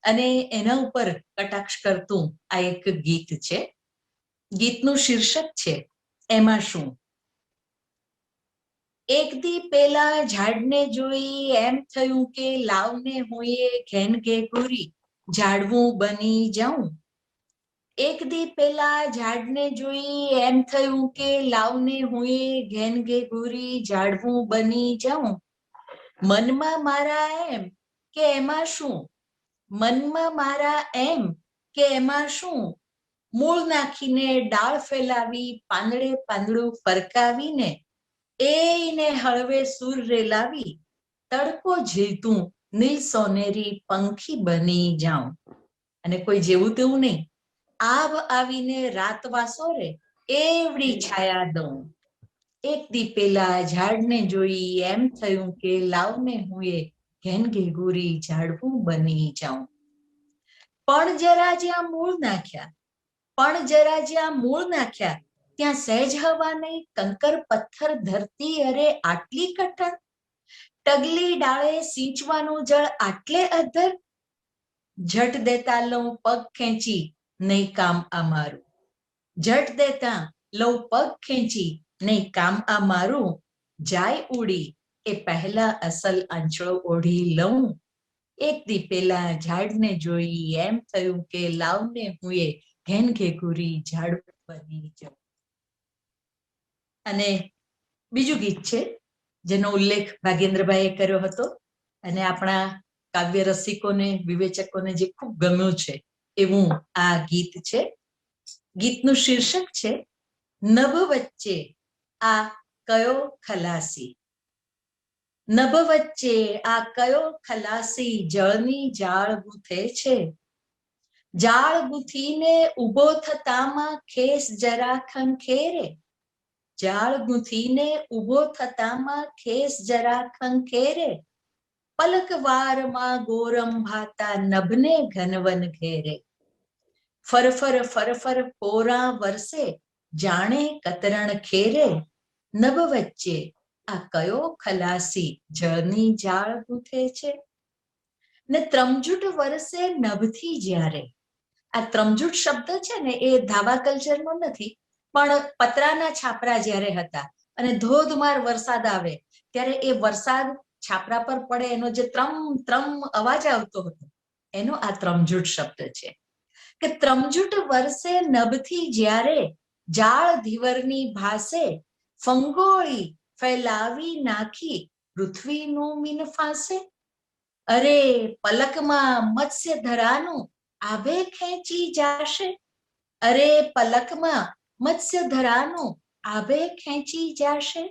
અને એના ઉપર કટાક્ષ કરતું આ એક ગીત છે. ગીતનું શીર્ષક છે એમાં શું. એક દી પેલા ઝાડને જોઈ એમ થયું કે લાવને હું એ ઘેન ઘેઘુરી ઝાડવું બની જાઉં. એક દી પેલા ઝાડને જોઈ એમ થયું કે લાવને હું એ ઘેન ઘેઘુરી ઝાડવું બની જાઉં. મનમાં મારા એમ કે એમાં શું, મનમાં મારા એમ કે એમાં શું, મૂળ નાખીને ડાળ ફેલાવી પાંદડે પાંદડું ફરકાવીને એને હળવે સૂર રેલાવી તડકો ઝીલતું નીલ સોનેરી પંખી બની જાઉં. અને કોઈ જેવું તેવું નહીં, આવ આવીને રાત વાસોરે એવડી છાયા દઉં. એક દી પેલા ઝાડને જોઈ એમ થયું કે લાવને હું એ ઘેન ઘેઘુરી ઝાડવું બની જાઉં. પણ જરા જ્યાં મૂળ નાખ્યા ત્યાં સહેજ હવા નહીં, કંકર પથ્થર ધરતી અરે આટલી કઠણ. ટગલી ડાળે સિંચવાનું જળ આટલે અધર. ઝટ દેતા લઉં પગ ખેંચી નહીં કામ આ મારું. ઝટ દેતા લઉં પગ ખેંચી નહીં કામ આ મારું. જાય ઉડી એ પહેલા અસલ આંચળો ઓઢી લઉં. એક દી પેલા ઝાડને જોઈ એમ થયું કે લાવને હું એ ઘેન ઘેઘુરી ઝાડ બની જાઉં. અને બીજું ગીત છે જેનો ઉલ્લેખ ભાગેન્દ્રભાઈએ કર્યો હતો અને આપણા કાવ્ય રસિકોને વિવેચકોને જે ખૂબ ગમ્યું છે એવું આ ગીત છે. ગીતનું શીર્ષક છે નભ વચ્ચે આ કયો ખલાસી. નભ વચ્ચે આ કયો ખલાસી જળની જાળ ગૂંથે છે. જાળ ગૂંથીને ઊભો થતામાં ખેસ જરા ખંખેરે. જાળ ગૂંથીને ઊભો થતામાં ખેસ જરા ખંખેરે. પલક વારમાં ગોરમ ભાતા નભને ઘનવન ઘેરે. ફરફર ફરફર પોરા વરસે જાણે કતરણ ખેરે. નભ વચ્ચે આ કયો ખલાસી જળની જાળ ગૂંથે છે. ને ત્રમજૂટ વરસે નભથી જ્યારે. આ ત્રમજૂટ શબ્દ છે ને એ ધાવા કલ્ચરનો નથી, પણ પતરાના છાપરા જ્યારે હતા અને ધોધમાર વરસાદ આવે ત્યારે એ વરસાદ છાપરા પર પડે એનો જે ત્રમ ત્રમ અવાજ આવતો હતો એનો આ ત્રમજૂટ શબ્દ છે. કે ત્રમજૂટ વરસે નભથી જ્યારે જાળ ધીવરની ભાસે. ફંગોળી ફેલાવી નાખી પૃથ્વીનું મીન ફાંસે. અરે પલકમાં મત્સ્ય ધરાનું આભે ખેંચી જાશે. અરે પલકમાં મત્સ્ય ધરાનું આભે ખેંચી જાશે.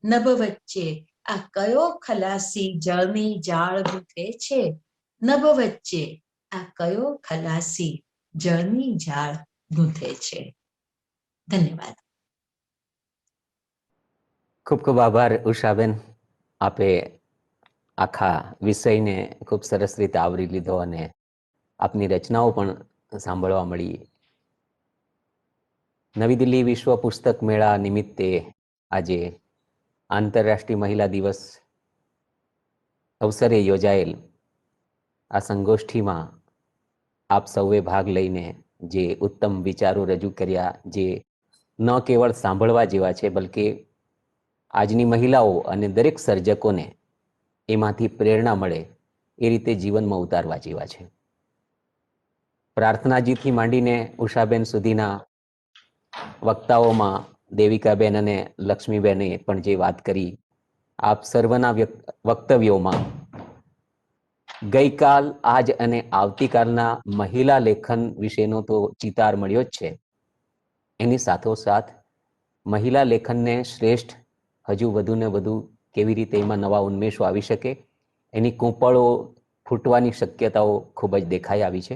નભ વચ્ચે આ કયો ખલાસી જળની જાળ ગૂંથે છે. નભ વચ્ચે આ કયો ખલાસી જળની જાળ ગૂંથે છે. ધન્યવાદ. ખૂબ ખૂબ આભાર ઉષાબેન. આપે આખા વિષયને ખૂબ સરસ રીતે આવરી લીધો અને આપની રચનાઓ પણ સાંભળવા મળી. નવી દિલ્હી વિશ્વ પુસ્તક મેળા નિમિત્તે આજે આંતરરાષ્ટ્રીય મહિલા દિવસ અવસરે યોજાયેલ આ સંગોષ્ઠીમાં આપ સૌએ ભાગ લઈને જે ઉત્તમ વિચારો રજૂ કર્યા, જે ન કેવળ સાંભળવા જેવા છે બલકે આજની મહિલાઓ અને દરેક સર્જકોને એમાંથી પ્રેરણા મળે એ રીતે જીવનમાં ઉતારવા જેવા છે. પ્રાર્થનાજીથી માંડીને ઉષાબેન સુધીના વક્તાઓમાં દેવિકાબેન અને લક્ષ્મીબેને પણ જે વાત કરી, આપ સર્વના વક્તવ્યોમાં ગઈકાલ, આજ અને આવતીકાલના મહિલા લેખન વિશેનો તો ચિતાર મળ્યો જ છે. એની સાથોસાથ મહિલા લેખનને શ્રેષ્ઠ હજુ વધુ ને વધુ કેવી રીતે એમાં નવા ઉન્મેષો આવી શકે એની કૂંપળો ફૂટવાની શક્યતાઓ ખૂબ જ દેખાઈ આવી છે.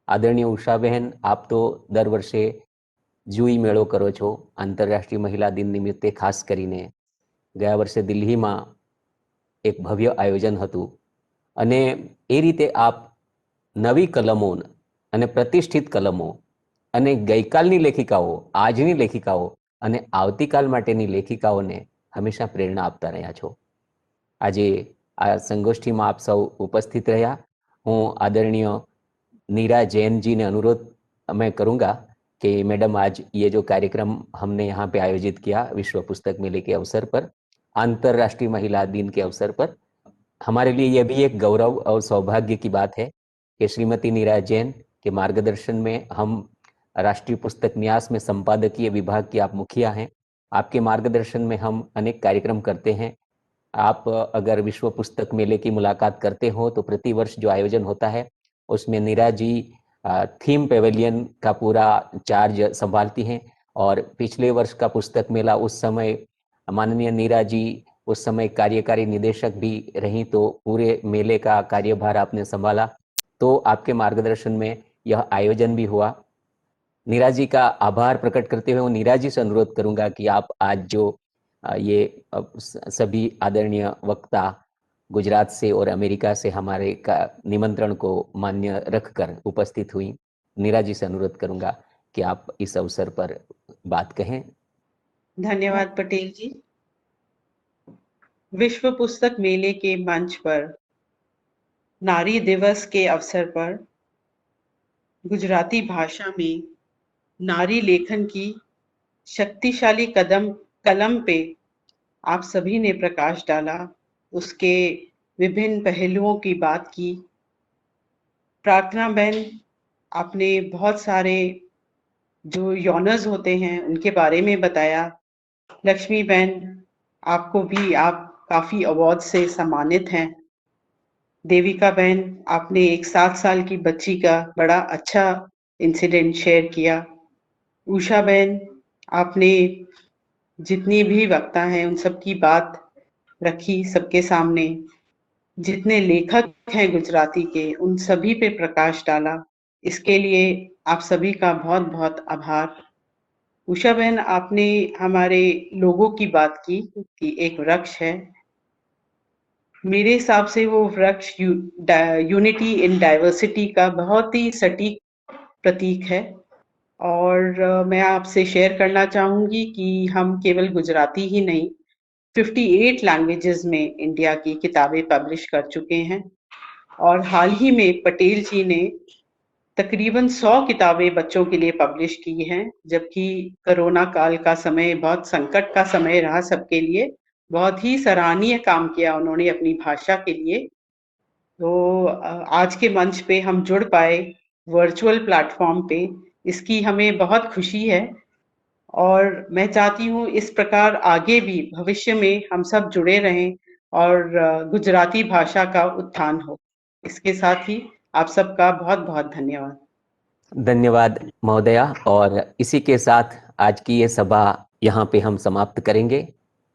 આદરણીય ઉષાબહેન, આપ તો દર વર્ષે જુઈ મેળો કરો છો આંતરરાષ્ટ્રીય મહિલા દિન નિમિત્તે. ખાસ કરીને ગયા વર્ષે દિલ્હીમાં એક ભવ્ય આયોજન હતું અને એ રીતે આપ નવી કલમો, અને પ્રતિષ્ઠિત કલમો અને ગઈકાલની લેખિકાઓ, આજની લેખિકાઓ અને આવતીકાલ માટેની લેખિકાઓને હંમેશા પ્રેરણા આપતા રહ્યા છો. આજે આ સંગોષ્ઠીમાં આપ સૌ ઉપસ્થિત રહ્યા. હું આદरणीय नीरा जैन जी ने अनुरोध मैं करूंगा कि मैडम आज ये जो कार्यक्रम हमने यहाँ पे आयोजित किया विश्व पुस्तक मेले के अवसर पर, अंतर्राष्ट्रीय महिला दिन के अवसर पर, हमारे लिए यह भी एक गौरव और सौभाग्य की बात है कि श्रीमती नीरा जैन के मार्गदर्शन में हम राष्ट्रीय पुस्तक न्यास में संपादकीय विभाग की आप मुखिया हैं. आपके मार्गदर्शन में हम अनेक कार्यक्रम करते हैं. आप अगर विश्व पुस्तक मेले की मुलाकात करते हो तो प्रतिवर्ष जो आयोजन होता है उसमें नीरा जी थीम पेवेलियन का पूरा चार्ज संभालती हैं. और पिछले वर्ष का पुस्तक मेला उस समय माननीय नीरा जी उस समय कार्यकारी निदेशक भी रही, तो पूरे मेले का कार्यभार आपने संभाला. तो आपके मार्गदर्शन में यह आयोजन भी हुआ. नीरा जी का आभार प्रकट करते हुए मैं नीरा जी से अनुरोध करूंगा कि आप आज जो ये सभी आदरणीय वक्ता गुजरात से और अमेरिका से हमारे का निमंत्रण को मान्य रखकर उपस्थित हुई, नीरा जी से अनुरोध करूंगा कि आप इस अवसर पर बात कहें. धन्यवाद पटेल जी. विश्व पुस्तक मेले के मंच पर नारी दिवस के अवसर पर गुजराती भाषा में नारी लेखन की शक्तिशाली कलम पे आप सभी ने प्रकाश डाला, उसके विभिन्न पहलुओं की बात की. प्रार्थना बहन, आपने बहुत सारे जो यॉनर्स होते हैं उनके बारे में बताया. लक्ष्मी बहन, आपको भी आप काफी अवार्ड से सम्मानित हैं. देविका बहन, आपने एक 7 साल की बच्ची का बड़ा अच्छा इंसिडेंट शेयर किया. उषा बहन, आपने जितनी भी वक्ता हैं उन सब की बात रखी सबके सामने. जितने लेखक हैं गुजराती के उन सभी पे प्रकाश डाला. इसके लिए आप सभी का बहुत बहुत आभार. उषा बहन, आपने हमारे लोगों की बात की कि एक वृक्ष है. मेरे हिसाब से वो वृक्ष यूनिटी इन डाइवर्सिटी का बहुत ही सटीक प्रतीक है. और मैं आपसे शेयर करना चाहूंगी कि हम केवल गुजराती ही नहीं, 58 लैंग्वेजेस में इंडिया की किताबें पब्लिश कर चुके हैं. और हाल ही में पटेल जी ने तकरीबन 100 किताबें बच्चों के लिए पब्लिश की हैं, जबकि कोरोना काल का समय बहुत संकट का समय रहा सबके लिए. बहुत ही सराहनीय काम किया उन्होंने अपनी भाषा के लिए. तो आज के मंच पे हम जुड़ पाए वर्चुअल प्लेटफॉर्म पे, इसकी हमें बहुत खुशी है. और मैं चाहती हूँ इस प्रकार आगे भी भविष्य में हम सब जुड़े रहें और गुजराती भाषा का उत्थान हो. इसके साथ ही आप सबका बहुत बहुत धन्यवाद. धन्यवाद महोदया. और इसी के साथ आज की ये सभा यहाँ पे हम समाप्त करेंगे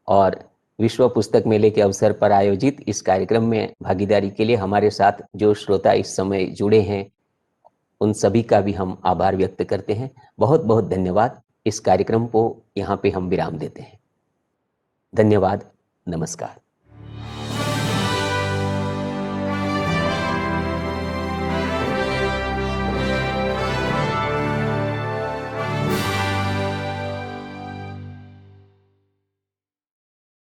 और विश्व पुस्तक मेले के अवसर पर आयोजित इस कार्यक्रम में भागीदारी के लिए हमारे साथ जो श्रोता इस समय जुड़े हैं उन सभी का भी हम आभार व्यक्त करते हैं. बहुत बहुत धन्यवाद. इस कार्यक्रम को यहाँ पे हम विराम देते हैं. धन्यवाद. नमस्कार.